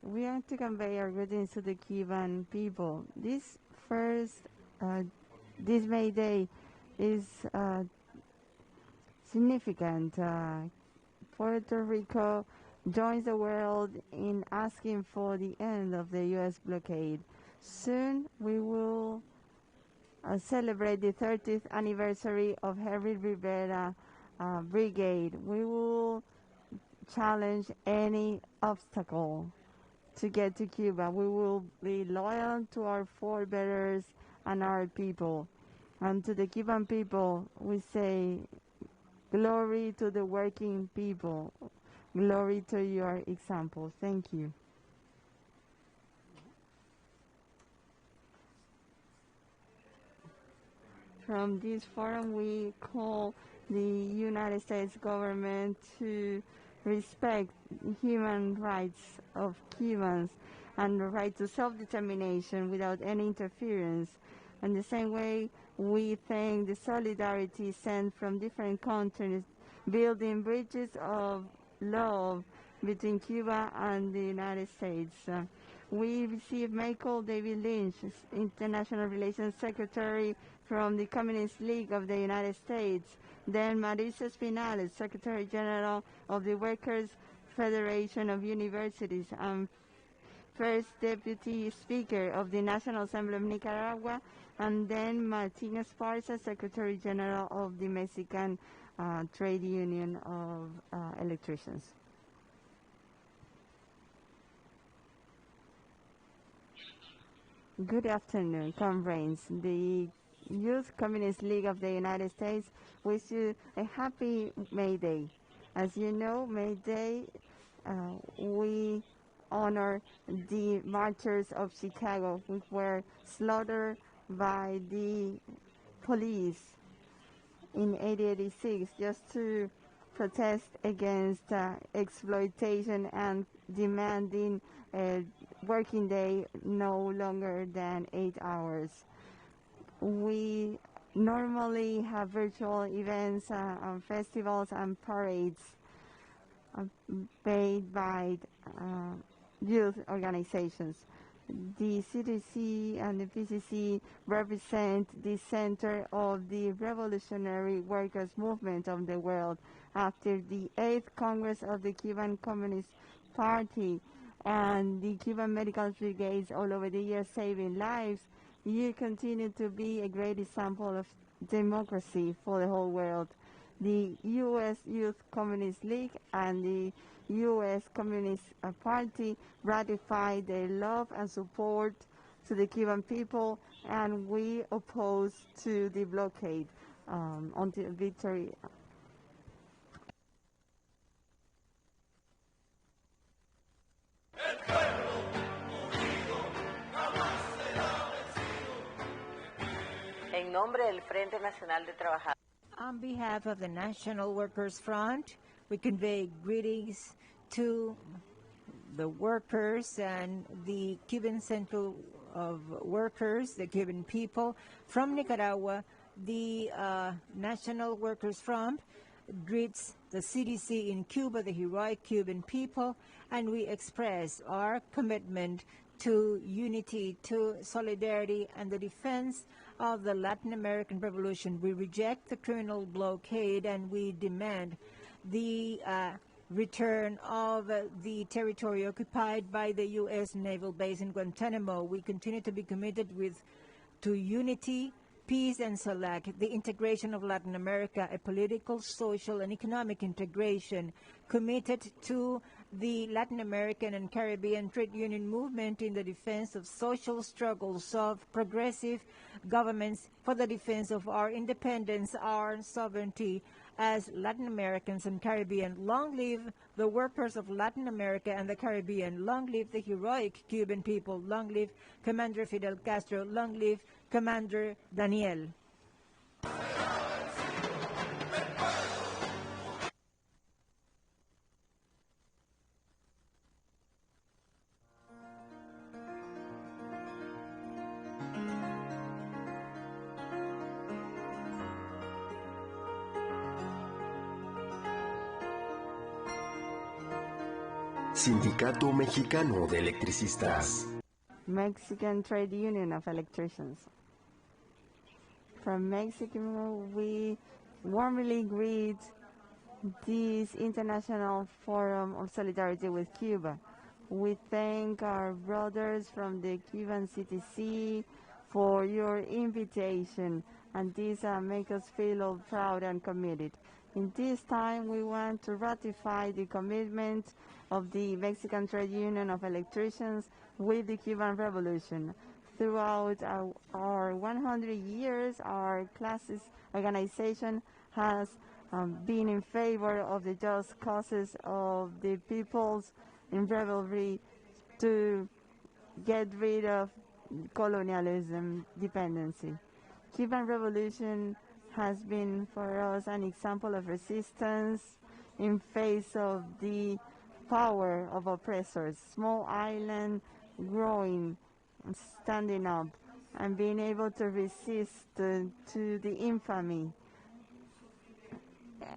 We want to convey our greetings to the Cuban people. This May Day is significant. Puerto Rico joins the world in asking for the end of the U.S. blockade. Soon we will celebrate the 30th anniversary of Henry Rivera Brigade. We will challenge any obstacle to get to Cuba. We will be loyal to our forebears and our people. And to the Cuban people, we say, glory to the working people. Glory to your example. Thank you. From this forum, we call the United States government to respect human rights of Cubans and the right to self-determination without any interference. In the same way, we thank the solidarity sent from different countries, building bridges of love between Cuba and the United States. We received Michael David Lynch, International Relations Secretary from the Communist League of the United States, then Marisa Spinales, Secretary General of the Workers' Federation of Universities, and First Deputy Speaker of the National Assembly of Nicaragua, and then Martin Esparza, Secretary General of the Mexican Trade Union of Electricians. Good afternoon, comrades. The Youth Communist League of the United States wishes you a happy May Day. As you know, May Day, we honor the martyrs of Chicago, which were slaughtered by the police in 1886 just to protest against exploitation and demanding a working day no longer than 8 hours. We normally have virtual events, festivals and parades paid by youth organizations. The CDC and the PCC represent the center of the revolutionary workers' movement of the world. After the 8th Congress of the Cuban Communist Party and the Cuban medical brigades all over the years saving lives, you continue to be a great example of democracy for the whole world. the U.S. Youth Communist League and the U.S. Communist Party ratified their love and support to the Cuban people, and we oppose to the blockade until victory. En nombre del Frente Nacional de Trabajadores. On behalf of the National Workers' Front, we convey greetings to the workers and the Cuban Central of Workers, the Cuban people. From Nicaragua, the National Workers' Front greets the CDC in Cuba, the heroic Cuban people, and we express our commitment to unity, to solidarity, and the defense of the Latin American revolution. We reject the criminal blockade, and we demand the return of the territory occupied by the U.S. naval base in Guantanamo. We continue to be committed to unity, peace, and select the integration of Latin America, a political, social, and economic integration, committed to the Latin American and Caribbean trade union movement in the defense of social struggles of progressive governments for the defense of our independence, our sovereignty as Latin Americans and Caribbean. Long live the workers of Latin America and the Caribbean. Long live the heroic Cuban people. Long live Commander Fidel Castro. Long live Commander Daniel. Sindicato Mexicano de Electricistas. Mexican Trade Union of Electricians. From Mexico, we warmly greet this International Forum of Solidarity with Cuba. We thank our brothers from the Cuban CTC for your invitation, and this makes us feel all proud and committed. In this time, we want to ratify the commitment of the Mexican Trade Union of Electricians with the Cuban Revolution. Throughout our 100 years, our classes organization has been in favor of the just causes of the peoples in revelry to get rid of colonialism dependency. Cuban Revolution has been for us an example of resistance in face of the power of oppressors. Small island growing, standing up, and being able to resist to the infamy.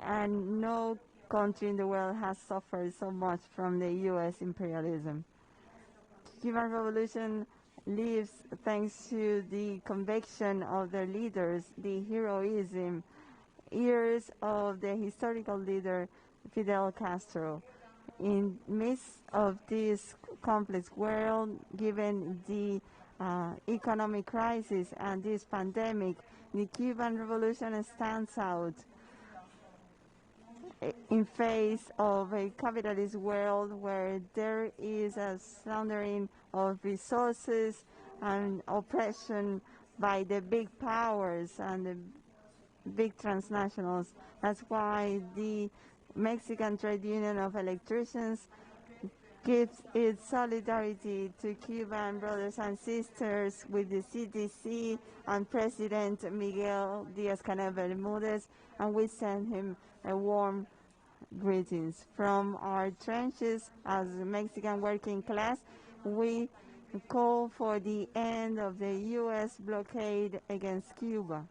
And no country in the world has suffered so much from the U.S. imperialism. Cuban Revolution lives thanks to the conviction of their leaders, the heroism, years of the historical leader Fidel Castro. In midst of this complex world, given the economic crisis and this pandemic, the Cuban Revolution stands out in face of a capitalist world where there is a sundering of resources and oppression by the big powers and the big transnationals. That's why the Mexican Trade Union of Electricians gives its solidarity to Cuban brothers and sisters with the CDC and President Miguel Díaz-Canel Bermúdez, and we send him a warm greetings. From our trenches as a Mexican working class, we call for the end of the U.S. blockade against Cuba.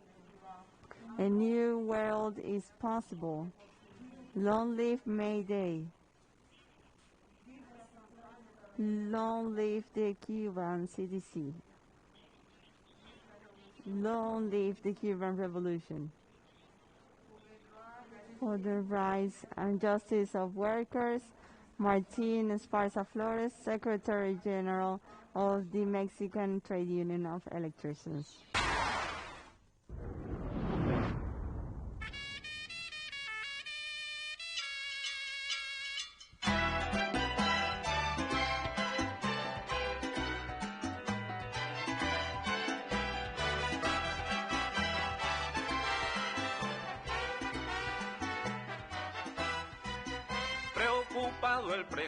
A new world is possible. Long live May Day. Long live the Cuban CDC. Long live the Cuban Revolution. For the rights and justice of workers, Martin Esparza Flores, Secretary General of the Mexican Trade Union of Electricians.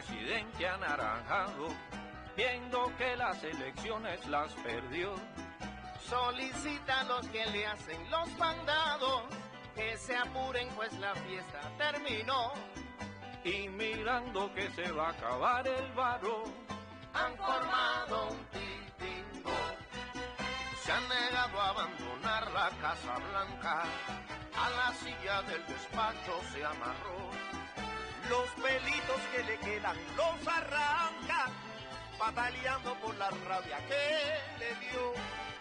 presidente anaranjado, viendo que las elecciones las perdió. Solicita a los que le hacen los mandados que se apuren pues la fiesta terminó. Y mirando que se va a acabar el barro, han formado un titingo. Se han negado a abandonar la Casa Blanca, a la silla del despacho se amarró. Los pelitos que le quedan los arranca, pataleando por la rabia que le dio.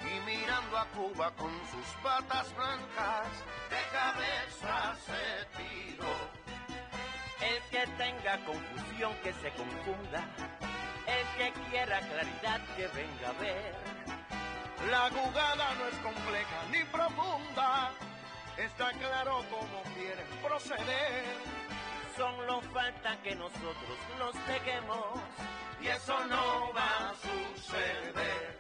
Y mirando a Cuba con sus patas blancas, de cabeza se tiró. El que tenga confusión que se confunda, el que quiera claridad que venga a ver. La jugada no es compleja ni profunda, está claro cómo quieren proceder. Solo falta que nosotros los dejemos, y eso no va a suceder.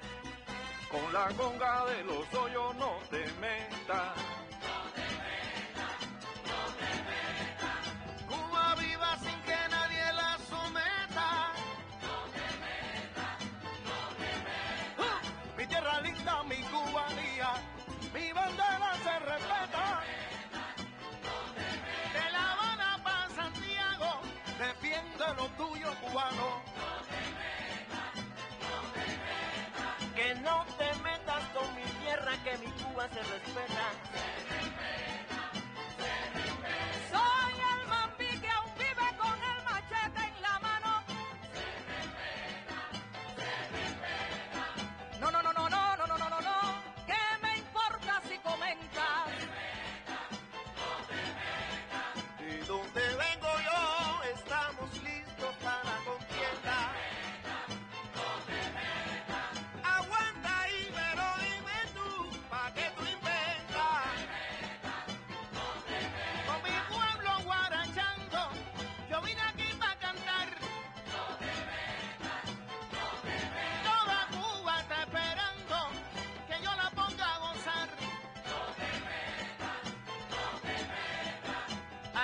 Con la conga de los hoyos no te metas. Cuba viva sin que nadie la someta. Mi tierra linda, mi cubanía, mi bandera se respeta. De La Habana para Santiago, defiende lo tuyo, cubano. que no te metas con mi tierra, que mi Cuba se respeta. Soy el mambí que aún vive con el machete en la mano. No, no, no, no, no, no, no, no, no, no. ¿Qué me importa si comentas? De donde vengo yo, estamos listos para la contienda. Aguanta, Ibero, dime tú, pa' que tú inventas. Con mi pueblo guarachando, yo vine aquí para cantar. Toda Cuba está esperando que yo la ponga a gozar.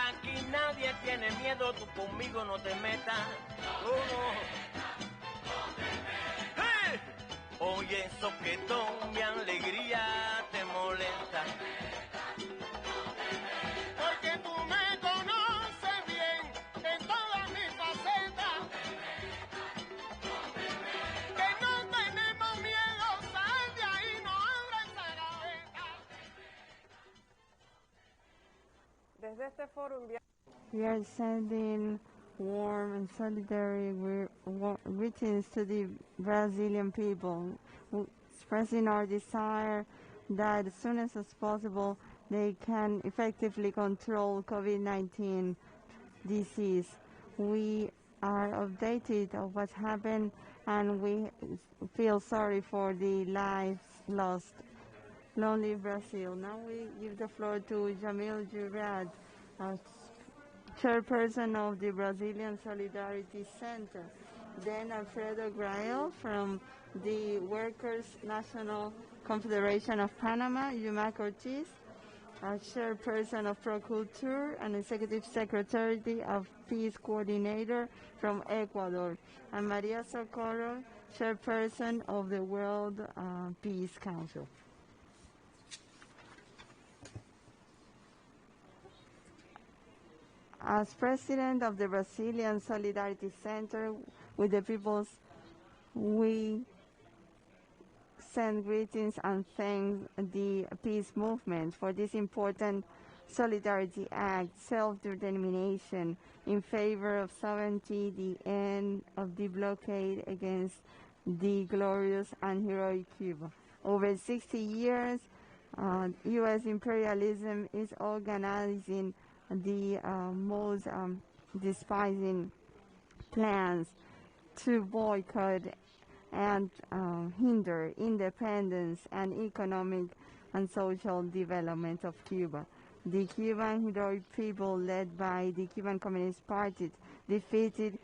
Aquí nadie tiene miedo, tú conmigo no te metas. ¡Hey! Oye, soquetón, mi alegría te molesta. Porque tú me conoces bien en todas mis facetas. Que no tenemos miedo, sal de ahí, no abra esa gaveta. Desde este foro We are sending warm and solidarity greetings to the Brazilian people, expressing our desire that as soon as possible they can effectively control COVID-19 disease. We are updated of what happened and we feel sorry for the lives lost. Lonely Brazil. Now we give the floor to Jamil Jurad, chairperson of the Brazilian Solidarity Center. Then Alfredo Grael from the Workers' National Confederation of Panama, Yumac Ortiz, chairperson of Proculture and executive secretary of Peace Coordinator from Ecuador, and Maria Socorro, chairperson of the World Peace Council. As president of the Brazilian Solidarity Center with the peoples, we send greetings and thank the peace movement for this important solidarity act, self-determination in favor of sovereignty, the end of the blockade against the glorious and heroic Cuba. Over 60 years, U.S. imperialism is organizing the most despising plans to boycott and hinder independence and economic and social development of Cuba. The Cuban heroic people led by the Cuban Communist Party defeated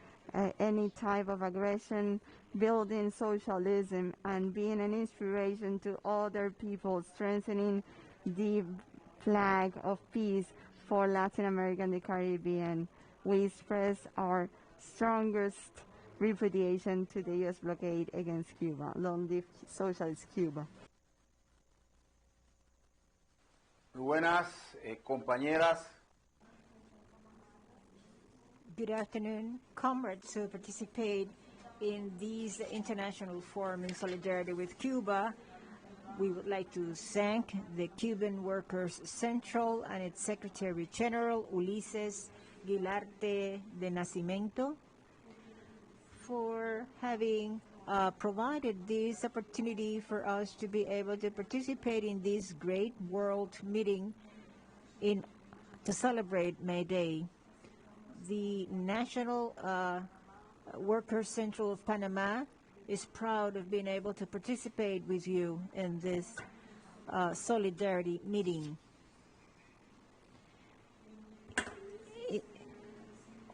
any type of aggression, building socialism and being an inspiration to other people, strengthening the flag of peace for Latin America and the Caribbean. We express our strongest repudiation to the U.S. blockade against Cuba. Long live Socialist Cuba. Muy buenas, compañeras. Good afternoon, comrades who participate in these international forum in solidarity with Cuba. We would like to thank the Cuban Workers Central and its Secretary General, Ulises Guilarte de Nacimiento, for having provided this opportunity for us to be able to participate in this great world meeting to celebrate May Day. The National Workers Central of Panama is proud of being able to participate with you in this solidarity meeting.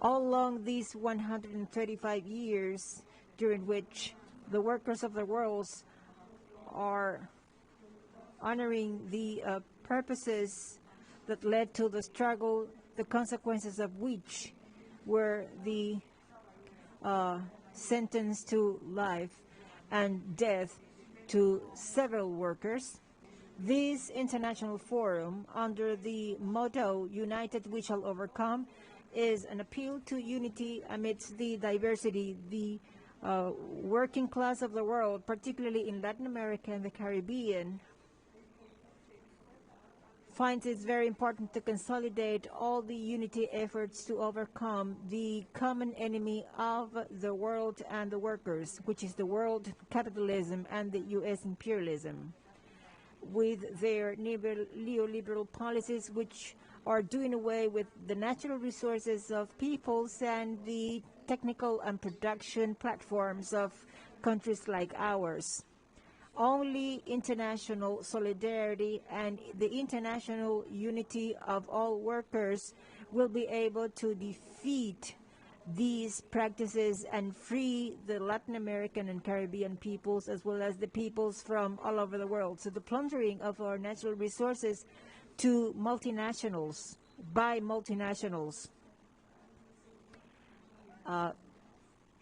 All along these 135 years during which the workers of the world are honoring the purposes that led to the struggle, the consequences of which were the sentence to life and death to several workers. This international forum, under the motto, "United we shall overcome," is an appeal to unity amidst the diversity. The working class of the world, particularly in Latin America and the Caribbean, finds it very important to consolidate all the unity efforts to overcome the common enemy of the world and the workers, which is the world capitalism and the U.S. imperialism, with their neoliberal policies, which are doing away with the natural resources of peoples and the technical and production platforms of countries like ours. Only international solidarity and the international unity of all workers will be able to defeat these practices and free the Latin American and Caribbean peoples, as well as the peoples from all over the world. So the plundering of our natural resources to multinationals, by multinationals,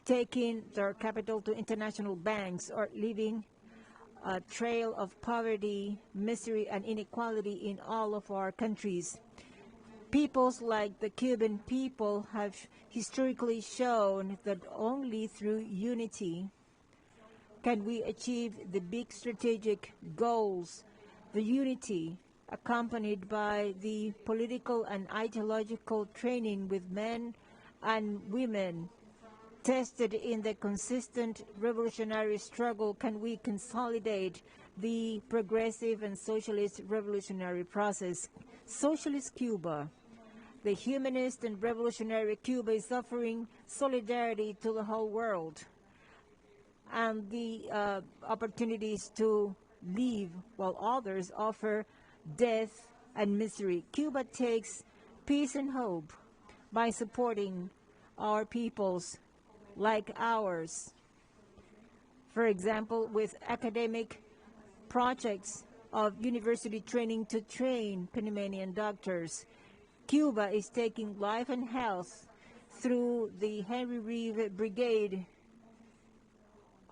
taking their capital to international banks, or leaving a trail of poverty, misery, and inequality in all of our countries. Peoples like the Cuban people have historically shown that only through unity can we achieve the big strategic goals, the unity accompanied by the political and ideological training with men and women tested in the consistent revolutionary struggle, can we consolidate the progressive and socialist revolutionary process. Socialist Cuba, the humanist and revolutionary Cuba, is offering solidarity to the whole world and the opportunities to live while others offer death and misery. Cuba takes peace and hope by supporting our peoples like ours. For example, with academic projects of university training to train Panamanian doctors. Cuba is taking life and health through the Henry Reeve Brigade.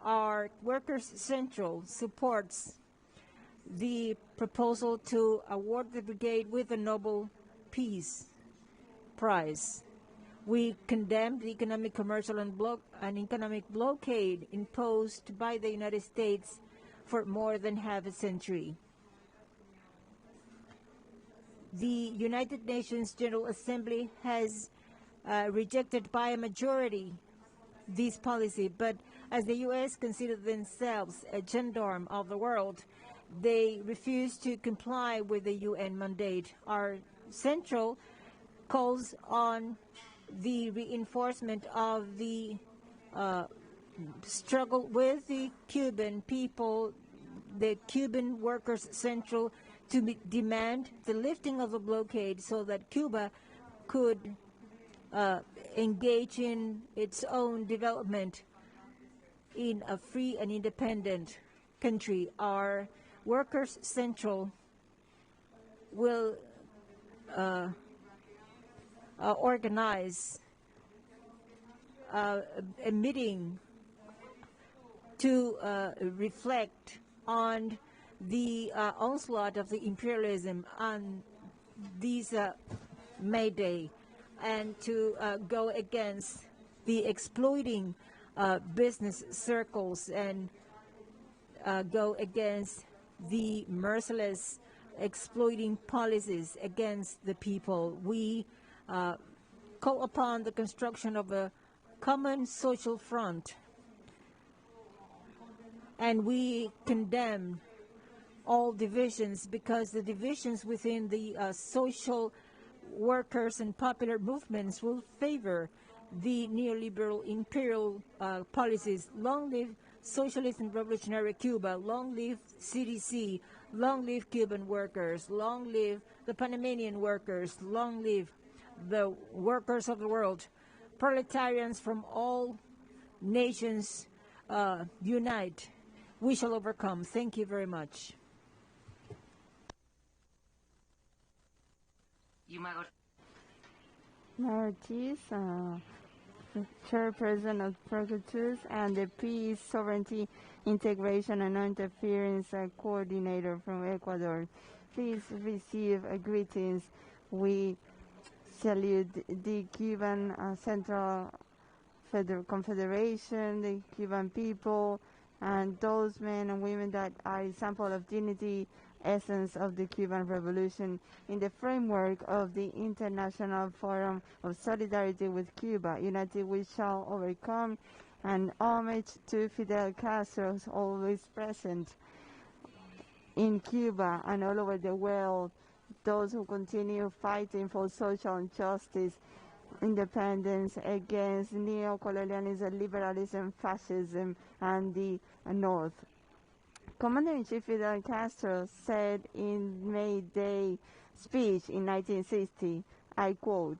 Our Workers Central supports the proposal to award the brigade with the Nobel Peace Prize. We condemn the economic, commercial, and economic blockade imposed by the United States for more than half a century. The United Nations General Assembly has rejected by a majority this policy, but as the U.S. consider themselves a gendarme of the world, they refuse to comply with the UN mandate. Our Central calls on the reinforcement of the struggle with the Cuban people, the Cuban Workers Central, to demand the lifting of the blockade so that Cuba could engage in its own development in a free and independent country. Our Workers Central will organize a meeting to reflect on the onslaught of the imperialism on this May Day, and to go against the exploiting business circles, and go against the merciless exploiting policies against the people. We call upon the construction of a common social front, and we condemn all divisions, because the divisions within the social workers and popular movements will favor the neoliberal imperial policies. Long live Socialist and Revolutionary Cuba, long live CDC, long live Cuban workers, long live the Panamanian workers, long live the workers of the world. Proletarians from all nations unite. We shall overcome. Thank you very much. Ortiz, Chairperson of Progressives and the Peace, Sovereignty, Integration and Non-Interference Coordinator from Ecuador. Please receive greetings. We salute the Cuban Central Confederation, the Cuban people, and those men and women that are a example of dignity, essence of the Cuban Revolution in the framework of the International Forum of Solidarity with Cuba. United we shall overcome, and homage to Fidel Castro, always present in Cuba and all over the world, those who continue fighting for social justice, independence, against neo-colonialism, liberalism, fascism, and the North. Commander-in-Chief Fidel Castro said in May Day speech in 1960, I quote,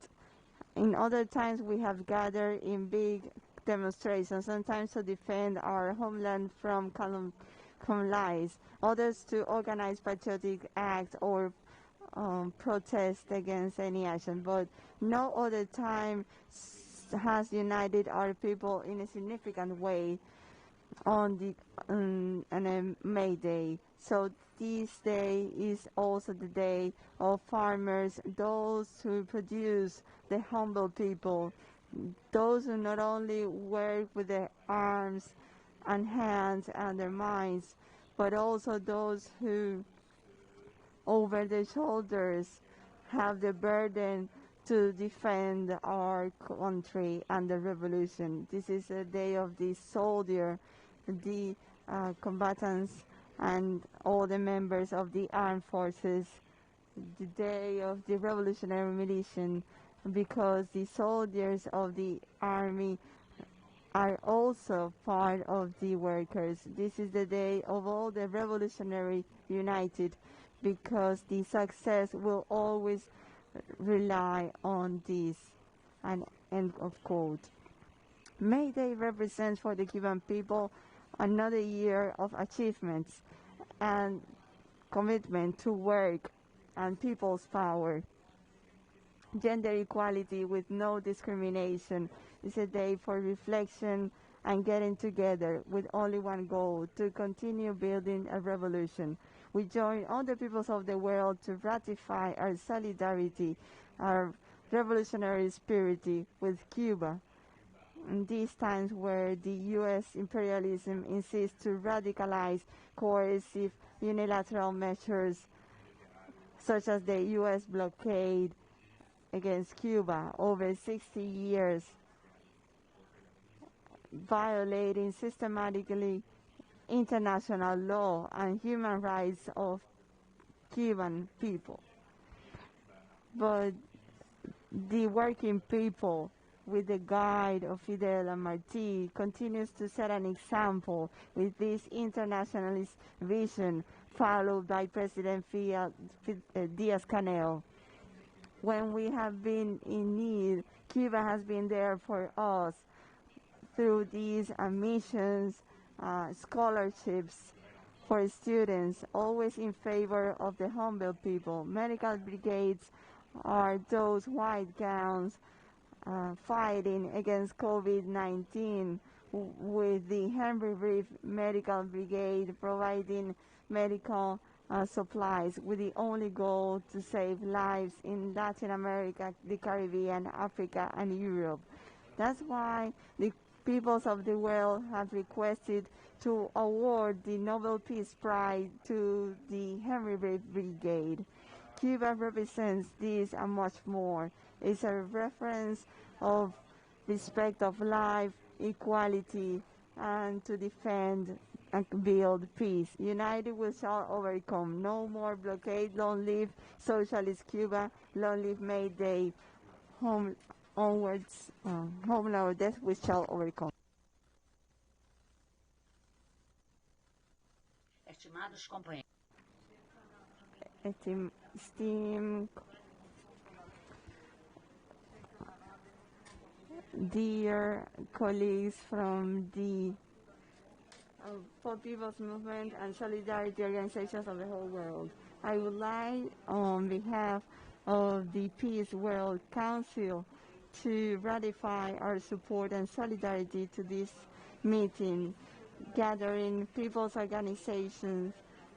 "In other times we have gathered in big demonstrations, sometimes to defend our homeland from lies, others to organize patriotic acts or protest against any action, but no other time has united our people in a significant way on a May Day. So this day is also the day of farmers, those who produce, the humble people, those who not only work with their arms and hands and their minds, but also those who over their shoulders have the burden to defend our country and the revolution. This is a day of the soldier, the combatants, and all the members of the armed forces, the day of the revolutionary militia, because the soldiers of the army are also part of the workers. This is the day of all the revolutionary united, because the success will always rely on this." And end of quote. May Day represents for the Cuban people another year of achievements and commitment to work and people's power. Gender equality with no discrimination is a day for reflection and getting together with only one goal: to continue building a revolution. We join other peoples of the world to ratify our solidarity, our revolutionary spirit with Cuba. In these times where the U.S. imperialism insists to radicalize coercive unilateral measures, such as the U.S. blockade against Cuba over 60 years, violating systematically international law and human rights of Cuban people. But the working people, with the guide of Fidel and Martí, continues to set an example with this internationalist vision followed by President Díaz-Canel. When we have been in need, Cuba has been there for us through these missions, scholarships for students, always in favor of the humble people. Medical brigades are those white gowns fighting against COVID-19 with the Henry Reeve Medical Brigade providing medical supplies with the only goal to save lives in Latin America, the Caribbean, Africa, and Europe. That's why the peoples of the world have requested to award the Nobel Peace Prize to the Henry Reeve Brigade. Cuba represents this and much more. It's a reference of respect of life, equality, and to defend and build peace. United we shall overcome. No more blockade. Long live Socialist Cuba. Long live May Day. Home onwards, home or death we shall overcome. Estimados companheiros. Esteemed dear colleagues from the For People's Movement and Solidarity Organizations of the whole world, I would like, on behalf of the Peace World Council, to ratify our support and solidarity to this meeting, gathering people's organizations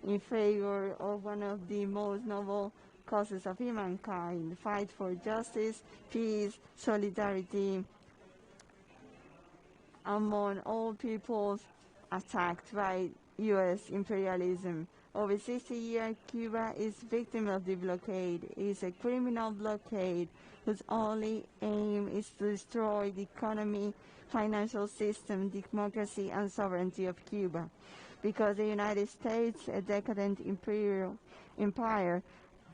in favor of one of the most noble causes of humankind, fight for justice, peace, solidarity among all peoples attacked by U.S. imperialism. Over 60 years, Cuba is victim of the blockade. It is a criminal blockade whose only aim is to destroy the economy, financial system, democracy, and sovereignty of Cuba. Because the United States, a decadent empire,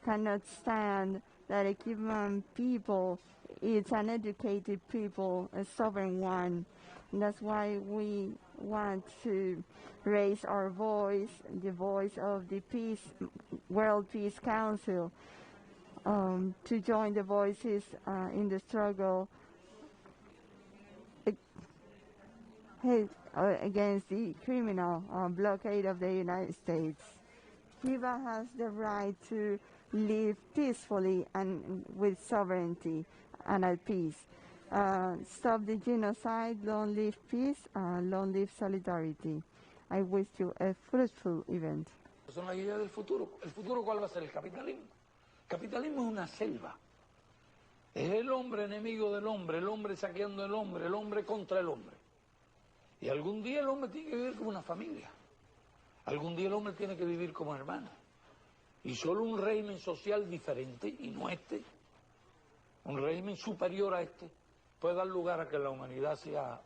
cannot stand that a Cuban people is an educated people, a sovereign one. And that's why we want to raise our voice, the voice of the World Peace Council, to join the voices in the struggle against the criminal blockade of the United States. Cuba has the right to live peacefully and with sovereignty and at peace. Stop the genocide, long live peace, long live solidarity. I wish you a fruitful event. Son la idea del futuro. ¿El futuro cuál va a ser? El capitalismo. El capitalismo es una selva. Es el hombre enemigo del hombre, el hombre saqueando el hombre contra el hombre. Y algún día el hombre tiene que vivir como una familia. Algún día el hombre tiene que vivir como hermano. Y solo un régimen social diferente, y no este, un régimen superior a este, puede dar lugar a que la humanidad sea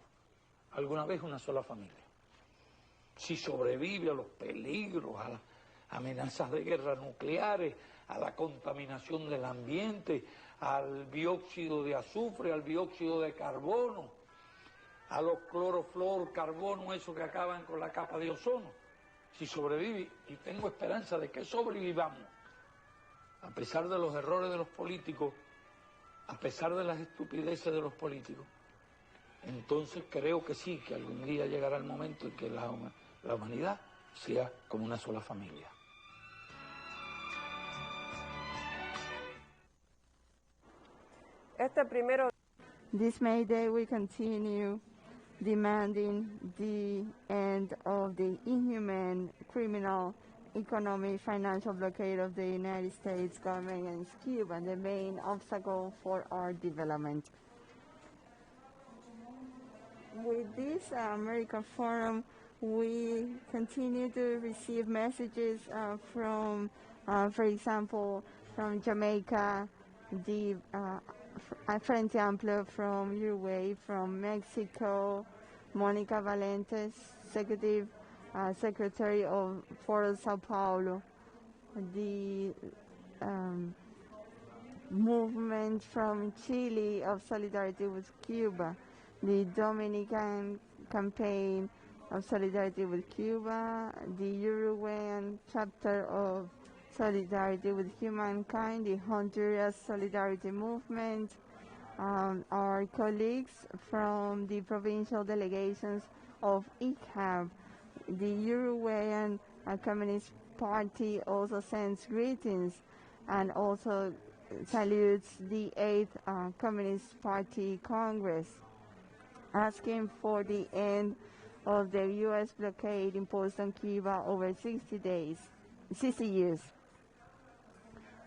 alguna vez una sola familia. Si sobrevive a los peligros, a las amenazas de guerra nucleares, a la contaminación del ambiente, al dióxido de azufre, al dióxido de carbono, a los clorofluorcarbonos, esos que acaban con la capa de ozono. Si sobrevive, y tengo esperanza de que sobrevivamos, a pesar de los errores de los políticos, a pesar de las estupideces de los políticos, entonces creo que sí, que algún día llegará el momento en que la humanidad sea como una sola familia. This May Day we continue demanding the end of the inhuman, criminal, economic, financial blockade of the United States government against Cuba, the main obstacle for our development. With this American Forum, we continue to receive messages from, for example, from Jamaica, the Frente Amplio from Uruguay, from Mexico, Mónica Valentes, Secretary of Foro Sao Paulo, the movement from Chile of solidarity with Cuba, the Dominican campaign of solidarity with Cuba, the Uruguayan chapter of solidarity with humankind, the Honduras solidarity movement, our colleagues from the provincial delegations of ICAB, the Uruguayan Communist Party also sends greetings, and also salutes the 8th Communist Party Congress, asking for the end of the U.S. blockade imposed on Cuba over 60 years.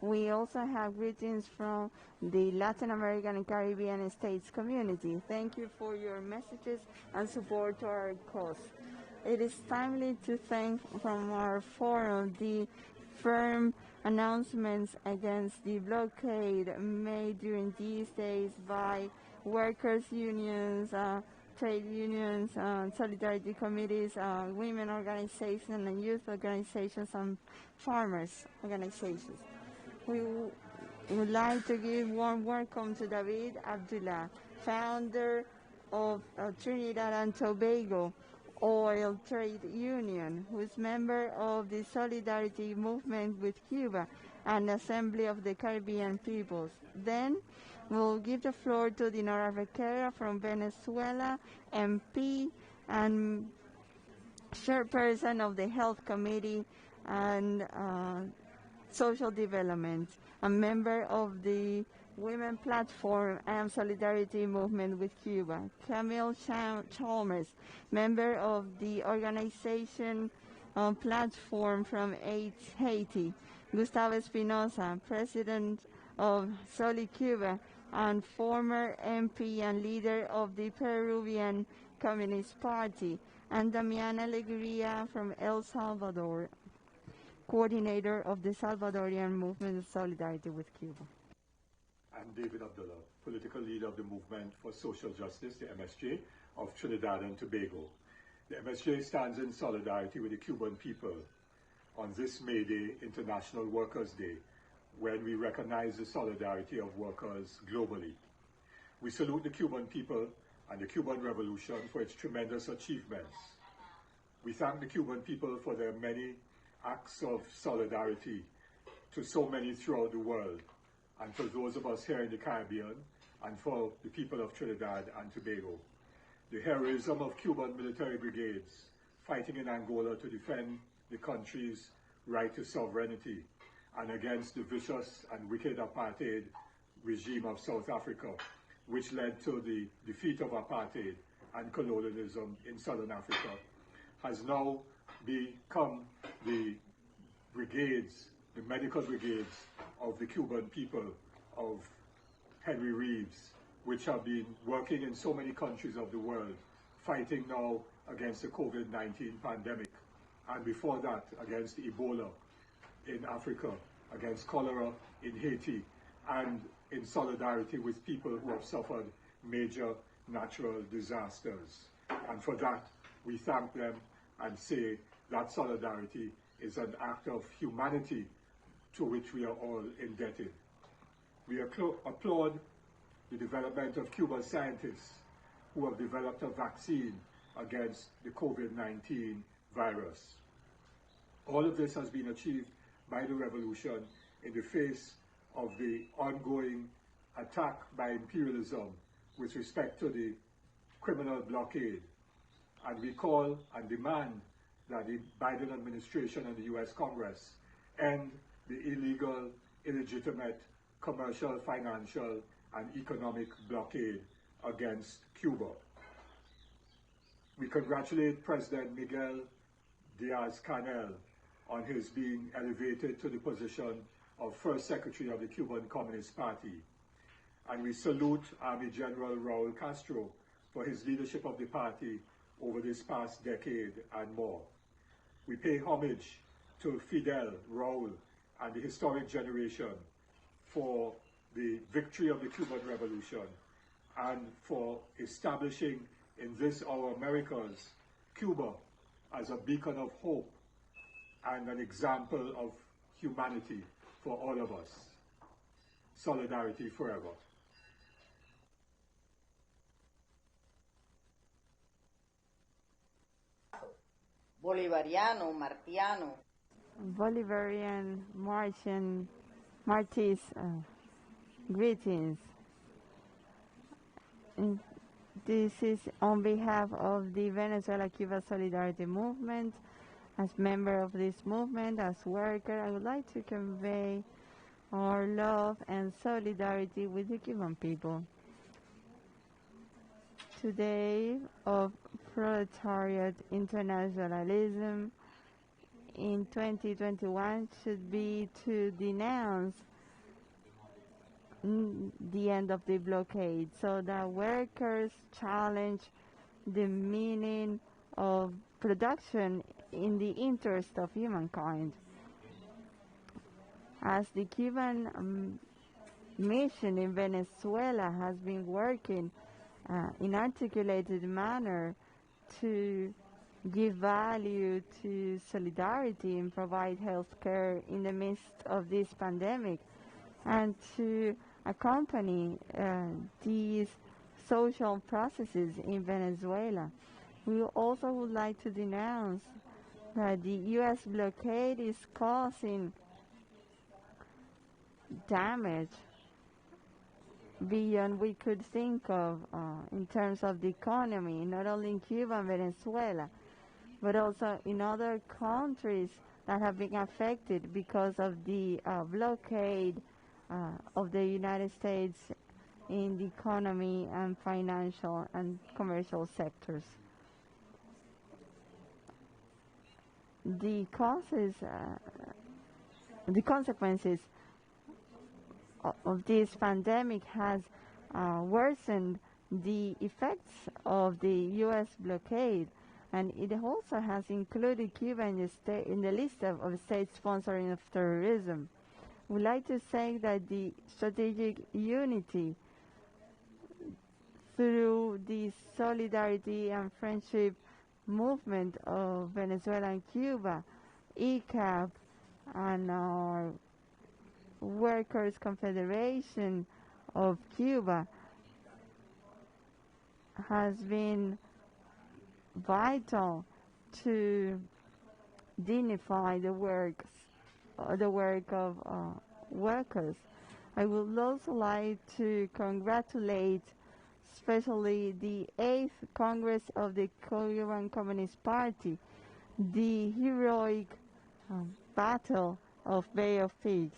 We also have greetings from the Latin American and Caribbean states community. Thank you for your messages and support to our cause. It is timely to thank from our forum the firm announcements against the blockade made during these days by workers' unions, trade unions, solidarity committees, women organizations, and youth organizations, and farmers organizations. We would like to give warm welcome to David Abdullah, founder of Trinidad and Tobago Oil Trade Union, who is member of the Solidarity Movement with Cuba and Assembly of the Caribbean Peoples. Then we'll give the floor to Dinora Requera from Venezuela, MP and chairperson of the Health Committee and Social Development, a member of the Women Platform and Solidarity Movement with Cuba. Camille Chalmers, member of the organization Platform from Haiti. Gustavo Espinosa, president of Soli Cuba and former MP and leader of the Peruvian Communist Party. And Damiana Alegría from El Salvador, coordinator of the Salvadorian Movement of Solidarity with Cuba. I'm David Abdullah, political leader of the Movement for Social Justice, the MSJ, of Trinidad and Tobago. The MSJ stands in solidarity with the Cuban people on this May Day, International Workers' Day, when we recognize the solidarity of workers globally. We salute the Cuban people and the Cuban Revolution for its tremendous achievements. We thank the Cuban people for their many acts of solidarity to so many throughout the world, and for those of us here in the Caribbean, and for the people of Trinidad and Tobago. The heroism of Cuban military brigades fighting in Angola to defend the country's right to sovereignty and against the vicious and wicked apartheid regime of South Africa, which led to the defeat of apartheid and colonialism in Southern Africa, has now become the brigades, the medical brigades of the Cuban people of Henry Reeves, which have been working in so many countries of the world, fighting now against the COVID-19 pandemic, and before that against Ebola in Africa, against cholera in Haiti, and in solidarity with people who have suffered major natural disasters. And for that, we thank them and say that solidarity is an act of humanity to which we are all indebted. We applaud the development of Cuban scientists who have developed a vaccine against the COVID-19 virus. All of this has been achieved by the revolution in the face of the ongoing attack by imperialism with respect to the criminal blockade. And we call and demand that the Biden administration and the U.S. Congress end the illegal, illegitimate, commercial, financial, and economic blockade against Cuba. We congratulate President Miguel Diaz-Canel on his being elevated to the position of First Secretary of the Cuban Communist Party. And we salute Army General Raul Castro for his leadership of the party over this past decade and more. We pay homage to Fidel, Raul, and the historic generation for the victory of the Cuban Revolution and for establishing in this our Americas, Cuba, as a beacon of hope and an example of humanity for all of us. Solidarity forever. Bolivariano, Martiano. Bolivarian, Martian, Martis, greetings. And this is on behalf of the Venezuela-Cuba Solidarity Movement. As member of this movement, as worker, I would like to convey our our love and solidarity with the Cuban people. Today of proletariat internationalism in 2021 should be to denounce the end of the blockade, so that workers challenge the meaning of production in the interest of humankind. As the Cuban mission in Venezuela has been working in articulated manner to give value to solidarity and provide health care in the midst of this pandemic, and to accompany these social processes in Venezuela. We also would like to denounce that the U.S. blockade is causing damage beyond we could think of in terms of the economy, not only in Cuba and Venezuela, but also in other countries that have been affected because of the blockade of the United States in the economy and financial and commercial sectors. The consequences of this pandemic has worsened the effects of the U.S. blockade, and it also has included Cuba in the list of states sponsoring of terrorism. We'd like to say that the strategic unity through the solidarity and friendship movement of Venezuela and Cuba, ECAP, and our Workers' Confederation of Cuba has been vital to dignify the work of workers. I would also like to congratulate especially the 8th Congress of the Cuban Communist Party, the heroic battle of Bay of Pigs.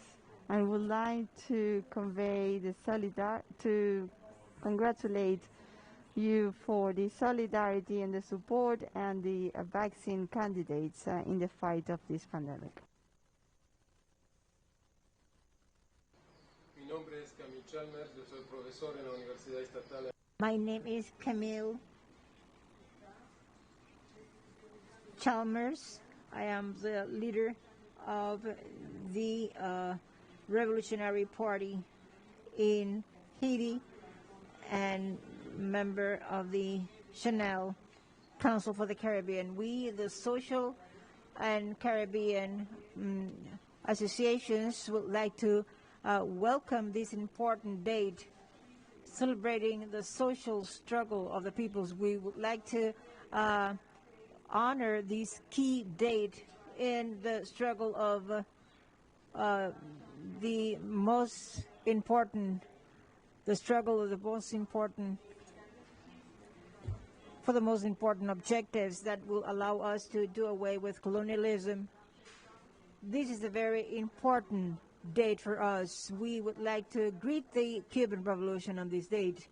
I would like to convey to congratulate you for the solidarity and the support and the vaccine candidates in the fight of this pandemic. My name is Camille Chalmers. I am the leader of the Revolutionary Party in Haiti and member of the Chanel Council for the Caribbean. We, the social and Caribbean associations, would like to welcome this important date celebrating the social struggle of the peoples. We would like to honor this key date in the struggle of the most important objectives that will allow us to do away with colonialism. This is a very important date for us. We would like to greet the Cuban Revolution on this date,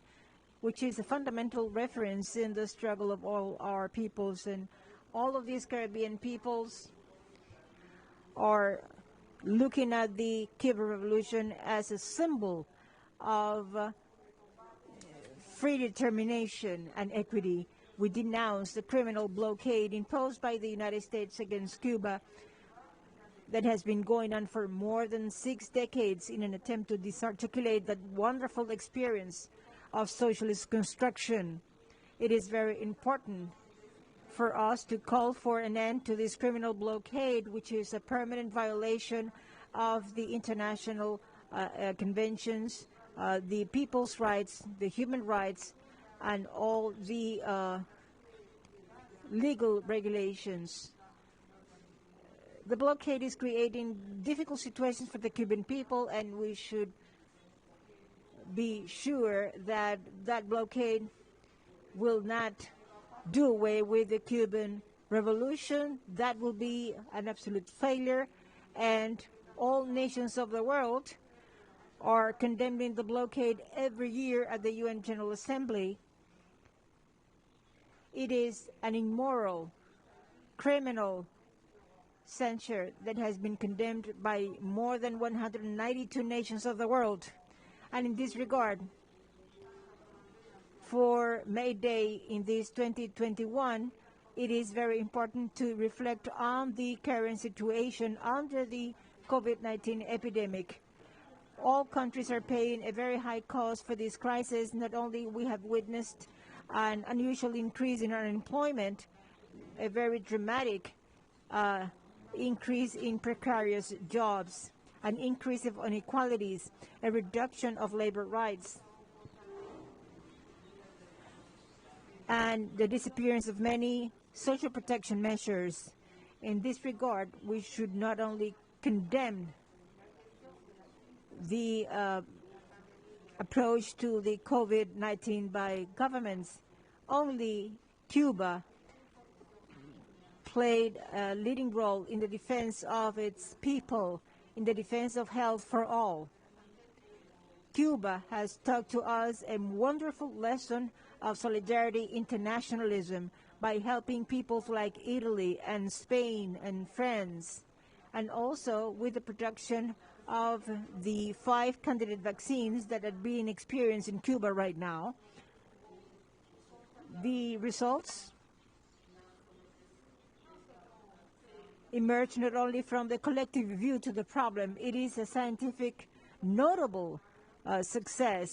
which is a fundamental reference in the struggle of all our peoples, and all of these Caribbean peoples are looking at the Cuban Revolution as a symbol of free determination and equity. We denounce the criminal blockade imposed by the United States against Cuba that has been going on for more than 6 decades in an attempt to disarticulate that wonderful experience of socialist construction. It is very important for us to call for an end to this criminal blockade, which is a permanent violation of the international conventions, the people's rights, the human rights, and all the legal regulations. The blockade is creating difficult situations for the Cuban people, and we should be sure that that blockade will not do away with the Cuban Revolution. That will be an absolute failure, and all nations of the world are condemning the blockade every year at the UN General Assembly, it is an immoral, criminal censure that has been condemned by more than 192 nations of the world. And in this regard, for May Day in this 2021, it is very important to reflect on the current situation under the COVID-19 epidemic. All countries are paying a very high cost for this crisis. Not only we have witnessed an unusual increase in unemployment, a very dramatic increase in precarious jobs, an increase of inequalities, a reduction of labor rights, and the disappearance of many social protection measures. In this regard, we should not only condemn the approach to the COVID-19 by governments. Only Cuba played a leading role in the defense of its people, in the defense of health for all. Cuba has taught to us a wonderful lesson of solidarity, internationalism, by helping peoples like Italy and Spain and France, and also with the production of the 5 candidate vaccines that are being experienced in Cuba right now. The results emerge not only from the collective view to the problem, it is a scientific, notable success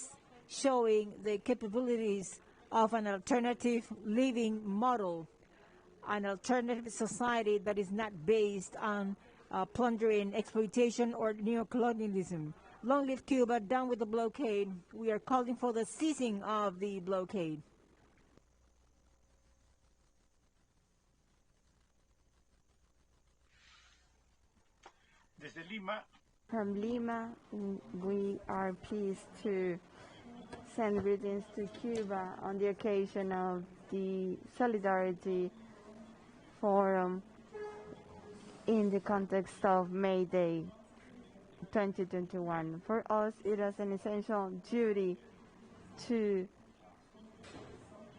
showing the capabilities of an alternative living model, an alternative society that is not based on plundering, exploitation, or neocolonialism. Long live Cuba, down with the blockade. We are calling for the ceasing of the blockade. From Lima, we are pleased to send greetings to Cuba on the occasion of the Solidarity Forum in the context of May Day 2021. For us, it is an essential duty to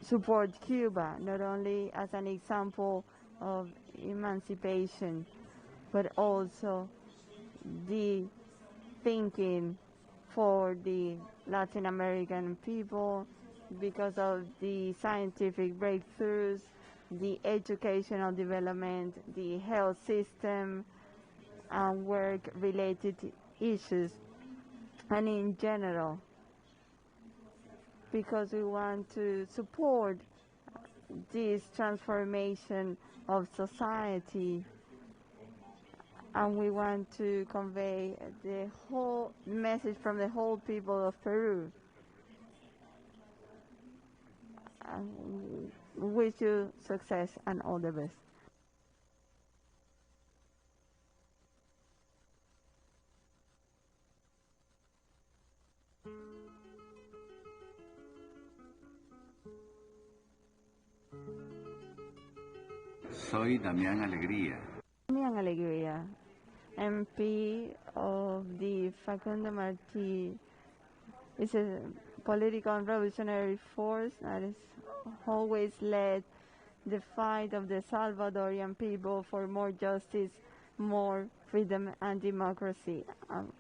support Cuba, not only as an example of emancipation, but also the thinking for the Latin American people because of the scientific breakthroughs, the educational development, the health system, and work-related issues, and in general, because we want to support this transformation of society, and we want to convey the whole message from the whole people of Peru. And we wish you success and all the best. Soy Damián Alegría. Damián Alegría, MP of the Facundo Martí, is a political and revolutionary force that has always led the fight of the Salvadorian people for more justice, more freedom and democracy.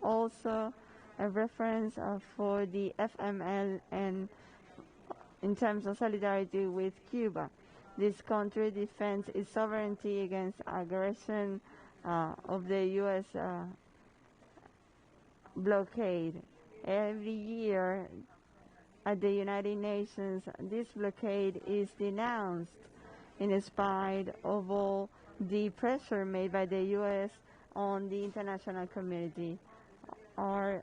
Also a reference for the FML and in terms of solidarity with Cuba. This country defends its sovereignty against aggression of the U.S. Blockade. Every year at the United Nations, this blockade is denounced in spite of all the pressure made by the U.S. on the international community. Our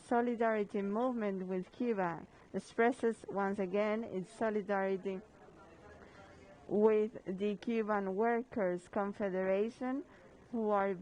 solidarity movement with Cuba expresses once again its solidarity with the Cuban Workers' Confederation, who are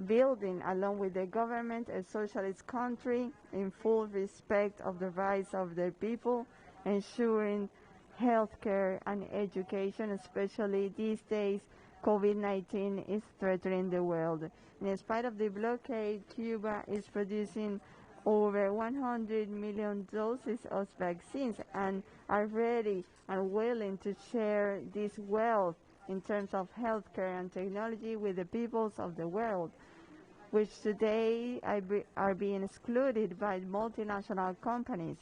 building, along with the government, a socialist country in full respect of the rights of their people, ensuring health care and education, especially these days COVID-19 is threatening the world. In spite of the blockade, Cuba is producing over 100 million doses of vaccines and are ready and willing to share this wealth in terms of healthcare and technology with the peoples of the world, which today are being excluded by multinational companies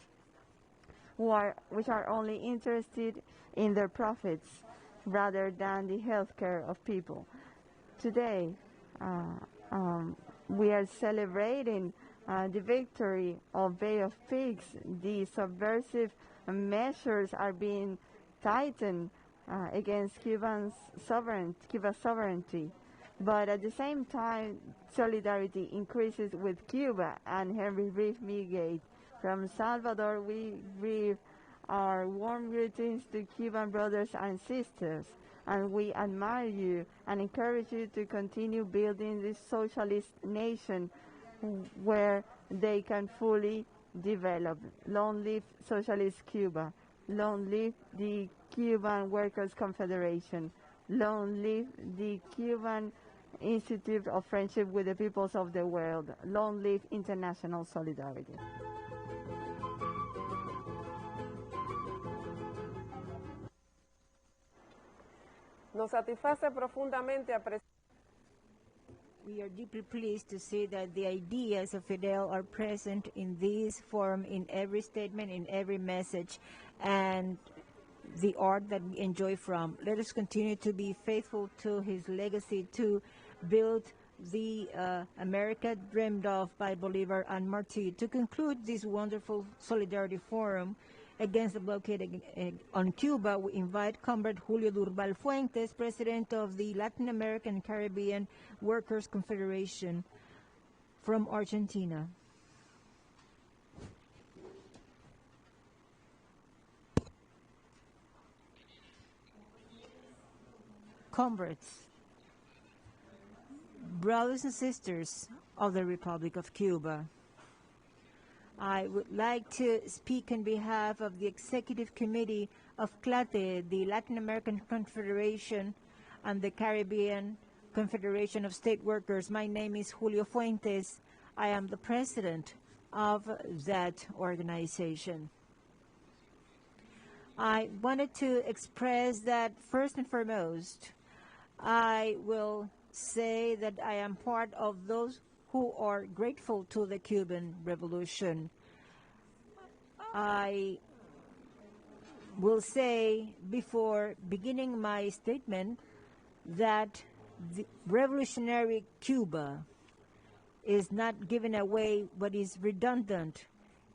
which are only interested in their profits rather than the healthcare of people. Today, we are celebrating the victory of Bay of Pigs. The subversive measures are being tightened against Cuba's sovereignty. But at the same time, solidarity increases with Cuba and Henry Reeve Migate. From Salvador, we give our warm greetings to Cuban brothers and sisters, and we admire you and encourage you to continue building this socialist nation where they can fully develop. Long live Socialist Cuba. Long live the Cuban Workers' Confederation. Long live the Cuban Institute of Friendship with the Peoples of the World. Long live international solidarity. Nos satisface profundamente apreciar. We are deeply pleased to see that the ideas of Fidel are present in this forum, in every statement, in every message, and the art that we enjoy from. Let us continue to be faithful to his legacy, to build the America dreamed of by Bolivar and Martí. To conclude this wonderful Solidarity Forum against the blockade on Cuba, we invite Comrade Julio Durbal Fuentes, President of the Latin American Caribbean Workers' Confederation from Argentina. Comrades, brothers and sisters of the Republic of Cuba, I would like to speak on behalf of the Executive Committee of CLATE, the Latin American Confederation and the Caribbean Confederation of State Workers. My name is Julio Fuentes. I am the president of that organization. I wanted to express that first and foremost, I will say that I am part of those who are grateful to the Cuban Revolution. I will say before beginning my statement that the revolutionary Cuba is not giving away what is redundant.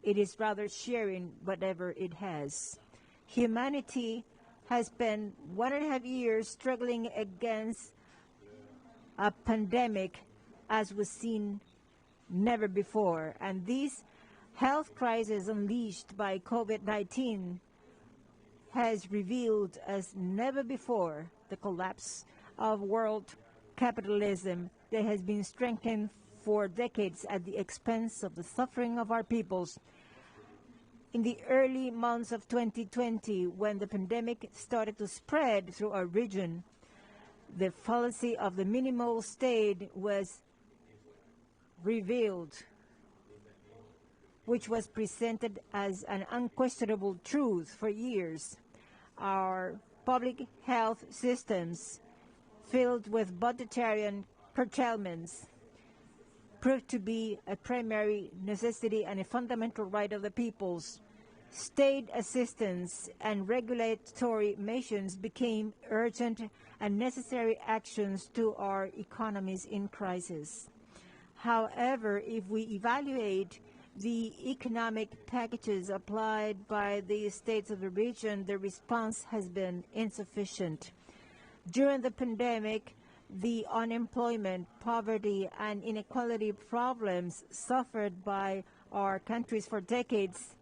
It is rather sharing whatever it has. Humanity has spent 1.5 years struggling against a pandemic as was seen never before. And this health crisis unleashed by COVID-19 has revealed as never before the collapse of world capitalism that has been strengthened for decades at the expense of the suffering of our peoples. In the early months of 2020, when the pandemic started to spread through our region, the fallacy of the minimal state was revealed, which was presented as an unquestionable truth for years. Our public health systems, filled with budgetary curtailments, proved to be a primary necessity and a fundamental right of the peoples. State assistance and regulatory measures became urgent and necessary actions to our economies in crisis. However, if we evaluate the economic packages applied by the states of the region, the response has been insufficient. During the pandemic, the unemployment, poverty, and inequality problems suffered by our countries for decades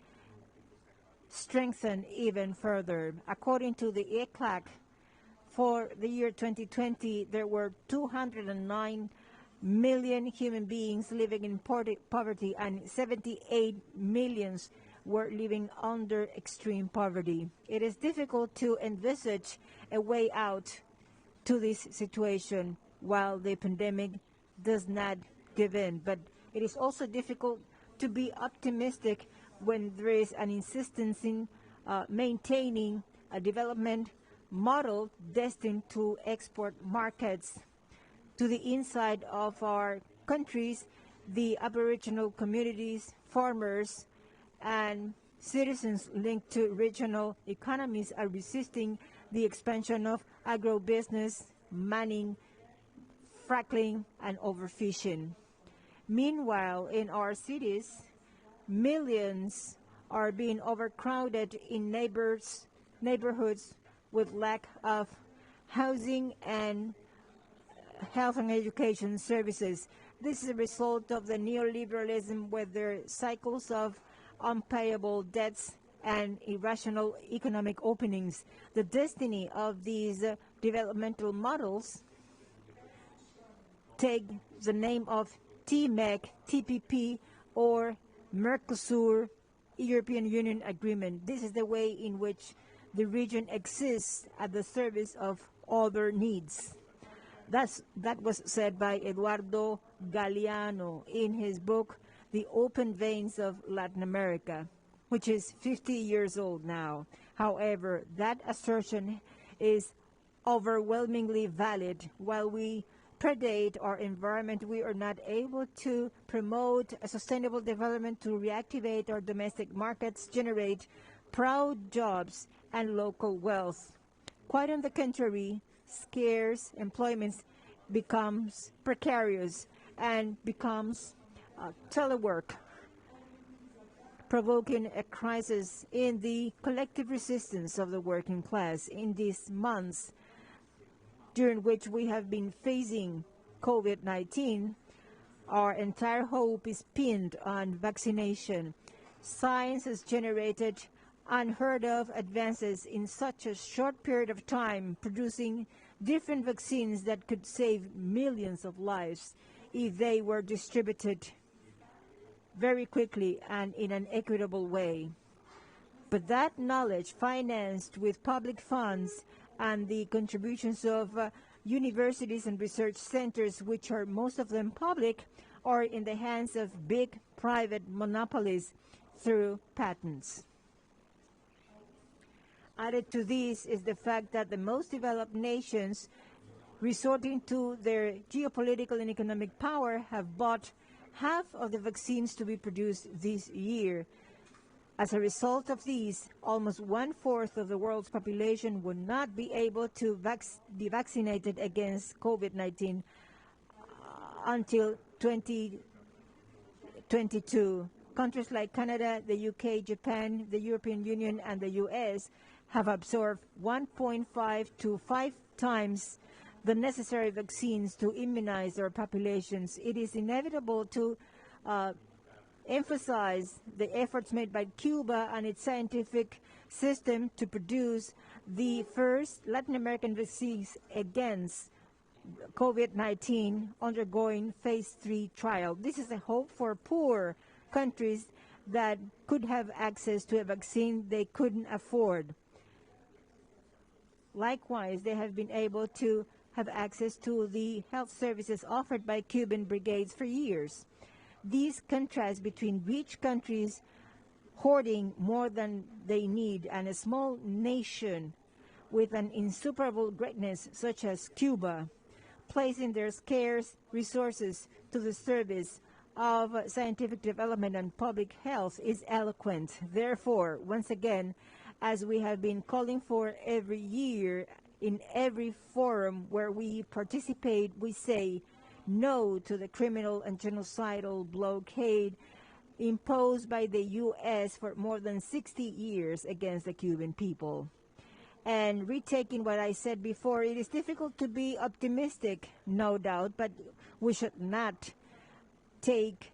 strengthened even further. According to the ECLAC, for the year 2020, there were 209 million human beings living in poverty, and 78 million were living under extreme poverty. It is difficult to envisage a way out to this situation while the pandemic does not give in, but it is also difficult to be optimistic when there is an insistence in maintaining a development model destined to export markets to the inside of our countries. The Aboriginal communities, farmers, and citizens linked to regional economies are resisting the expansion of agribusiness, mining, fracking, and overfishing. Meanwhile, in our cities, millions are being overcrowded in neighborhoods with lack of housing and health and education services. This is a result of the neoliberalism with their cycles of unpayable debts and irrational economic openings. The destiny of these developmental models take the name of TMEC, TPP, or Mercosur European Union Agreement. This is the way in which the region exists at the service of other needs. That was said by Eduardo Galeano in his book, The Open Veins of Latin America, which is 50 years old now. However, that assertion is overwhelmingly valid. While we predate our environment, we are not able to promote a sustainable development to reactivate our domestic markets, generate proud jobs, and local wealth. Quite on the contrary, scarce employment becomes precarious and becomes telework, provoking a crisis in the collective resistance of the working class. In these months during which we have been facing COVID-19, our entire hope is pinned on vaccination. Science has generated unheard of advances in such a short period of time, producing different vaccines that could save millions of lives if they were distributed very quickly and in an equitable way. But that knowledge, financed with public funds and the contributions of universities and research centers, which are most of them public, are in the hands of big private monopolies through patents. Added to this is the fact that the most developed nations, resorting to their geopolitical and economic power, have bought half of the vaccines to be produced this year. As a result of these, almost 1/4 of the world's population would not be able to be vaccinated against COVID-19 until 2022. Countries like Canada, the UK, Japan, the European Union, and the US have absorbed 1.5 to 5 times the necessary vaccines to immunize their populations. It is inevitable to emphasize the efforts made by Cuba and its scientific system to produce the first Latin American vaccines against COVID-19 undergoing phase 3 trial. This is a hope for poor countries that could have access to a vaccine they couldn't afford. Likewise, they have been able to have access to the health services offered by Cuban brigades for years. These contrasts between rich countries hoarding more than they need and a small nation with an insuperable greatness such as Cuba, placing their scarce resources to the service of scientific development and public health is eloquent. Therefore, once again, as we have been calling for every year in every forum where we participate, we say no to the criminal and genocidal blockade imposed by the U.S. for more than 60 years against the Cuban people. And retaking what I said before, it is difficult to be optimistic, no doubt, but we should not take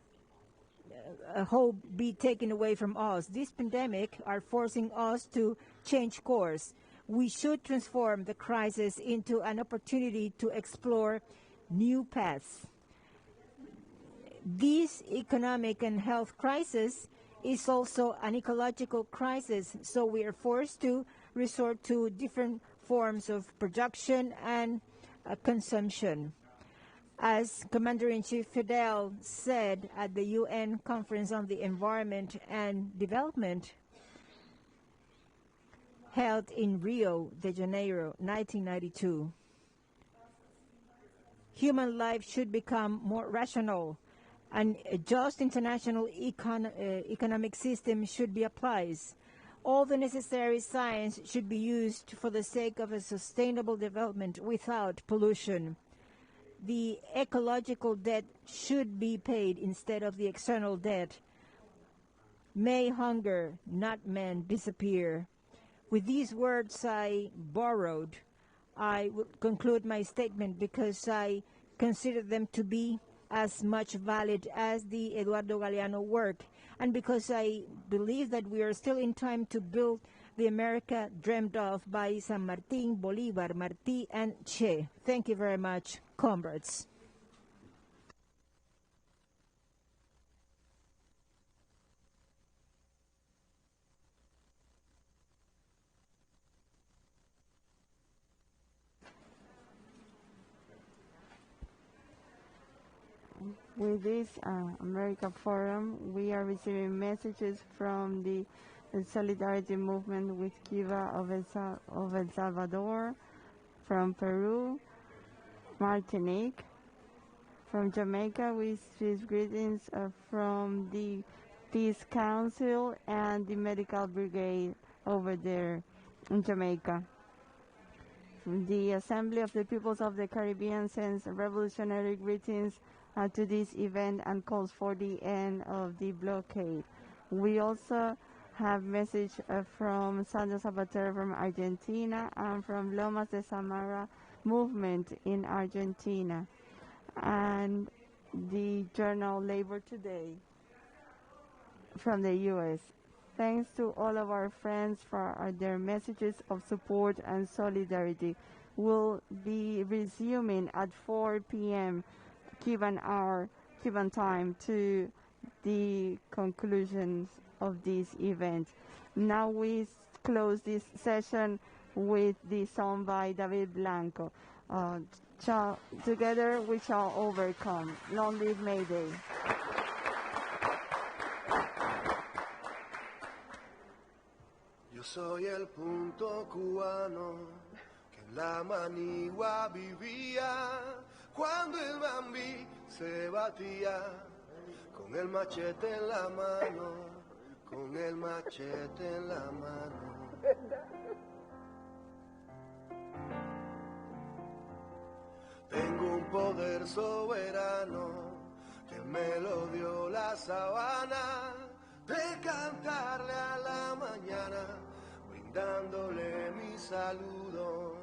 hope be taken away from us. This pandemic are forcing us to change course. We should transform the crisis into an opportunity to explore new paths. This economic and health crisis is also an ecological crisis, so we are forced to resort to different forms of production and consumption. As Commander-in-Chief Fidel said at the UN Conference on the Environment and Development, held in Rio de Janeiro, 1992, human life should become more rational, and a just international economic system should be applied. All the necessary science should be used for the sake of a sustainable development without pollution. The ecological debt should be paid instead of the external debt. May hunger, not men, disappear. With these words I borrowed, I will conclude my statement because I consider them to be as much valid as the Eduardo Galeano work, and because I believe that we are still in time to build the America dreamed of by San Martin, Bolivar, Martí, and Che. Thank you very much, comrades. With this America Forum, we are receiving messages from the Solidarity Movement with Cuba of El Salvador, from Peru, Martinique, from Jamaica. We receive greetings from the Peace Council and the Medical Brigade over there in Jamaica. The Assembly of the Peoples of the Caribbean sends revolutionary greetings to this event and calls for the end of the blockade. We also have message from Sandra Zapatero from Argentina and from Lomas de Zamora movement in Argentina, and the journal Labor Today from the U.S. Thanks to all of our friends for their messages of support and solidarity. We'll be resuming at 4 p.m. Cuban time to the conclusions of this event. Now we close this session with the song by David Blanco. Together we shall overcome. Long live May Day. Yo soy el punto cubano que en la manigua vivía cuando el bambí se batía con el machete en la mano, con el machete en la mano. Tengo un poder soberano que me lo dio la sabana, de cantarle a la mañana, brindándole mi saludo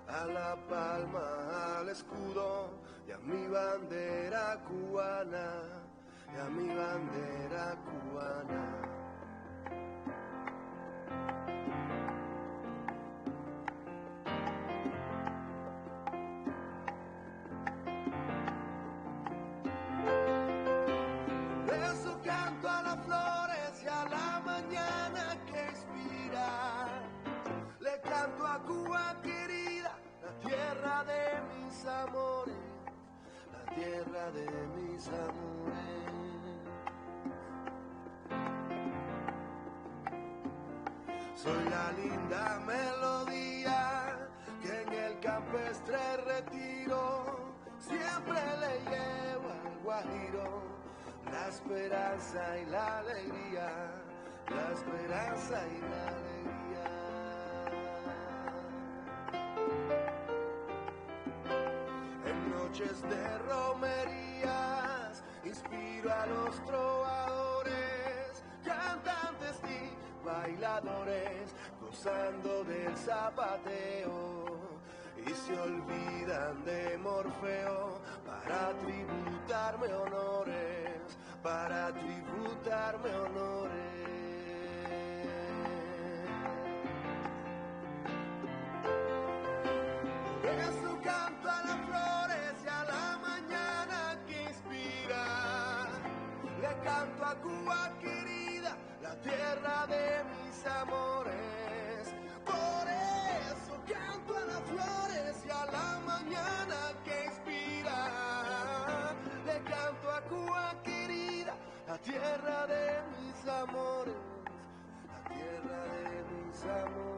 a la palma, al escudo y a mi bandera cubana, y a mi bandera cubana. Eso canto a las flores y a la mañana que inspira. Le canto a Cuba querida, la tierra de mis amores, la tierra de mis amores. Soy la linda melodía que en el campestre retiro siempre le llevo al guajiro la esperanza y la alegría, la esperanza y la alegría. En noches de romerías inspiro a los trovadores, cantantes y bailadores, gozando del zapateo, y se olvidan de Morfeo para tributarme honores, para tributarme honores. Eso canto a las flores y a la mañana que inspira. Le canto a Cuba querida, la tierra de mis amores. Por eso canto a las flores y a la mañana que inspira. tierra de mis amores, la tierra de mis amores.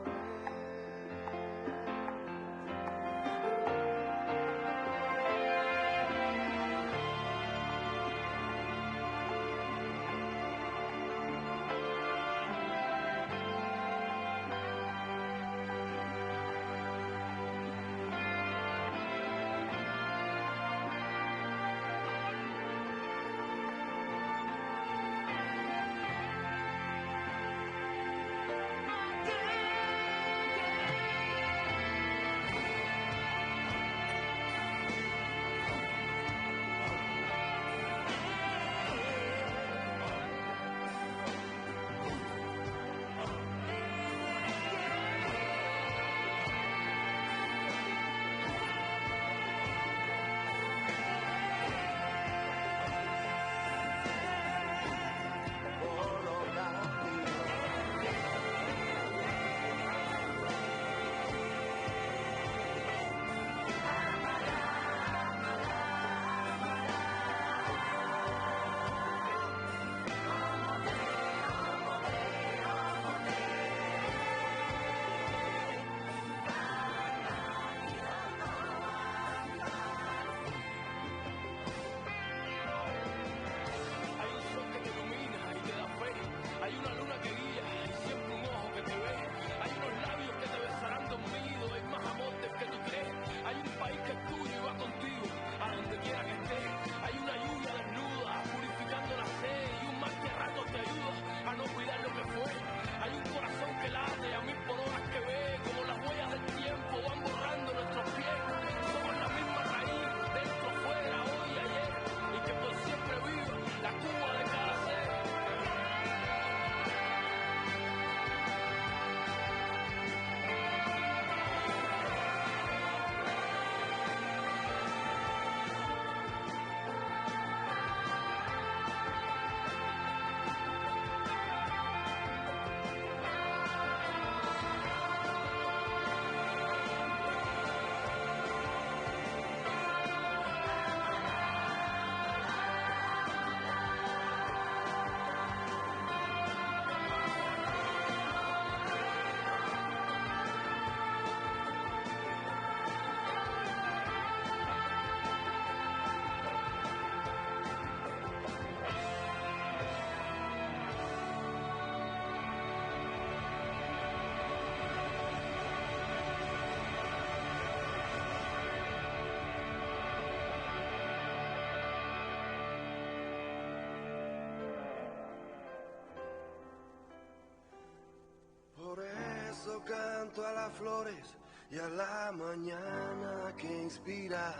Canto a las flores y a la mañana que inspira.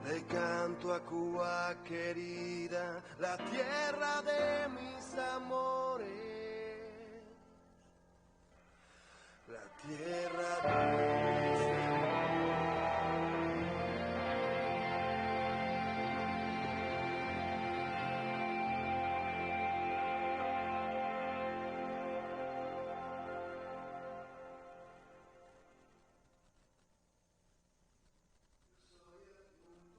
Le canto a Cuba querida, la tierra de mis amores. La tierra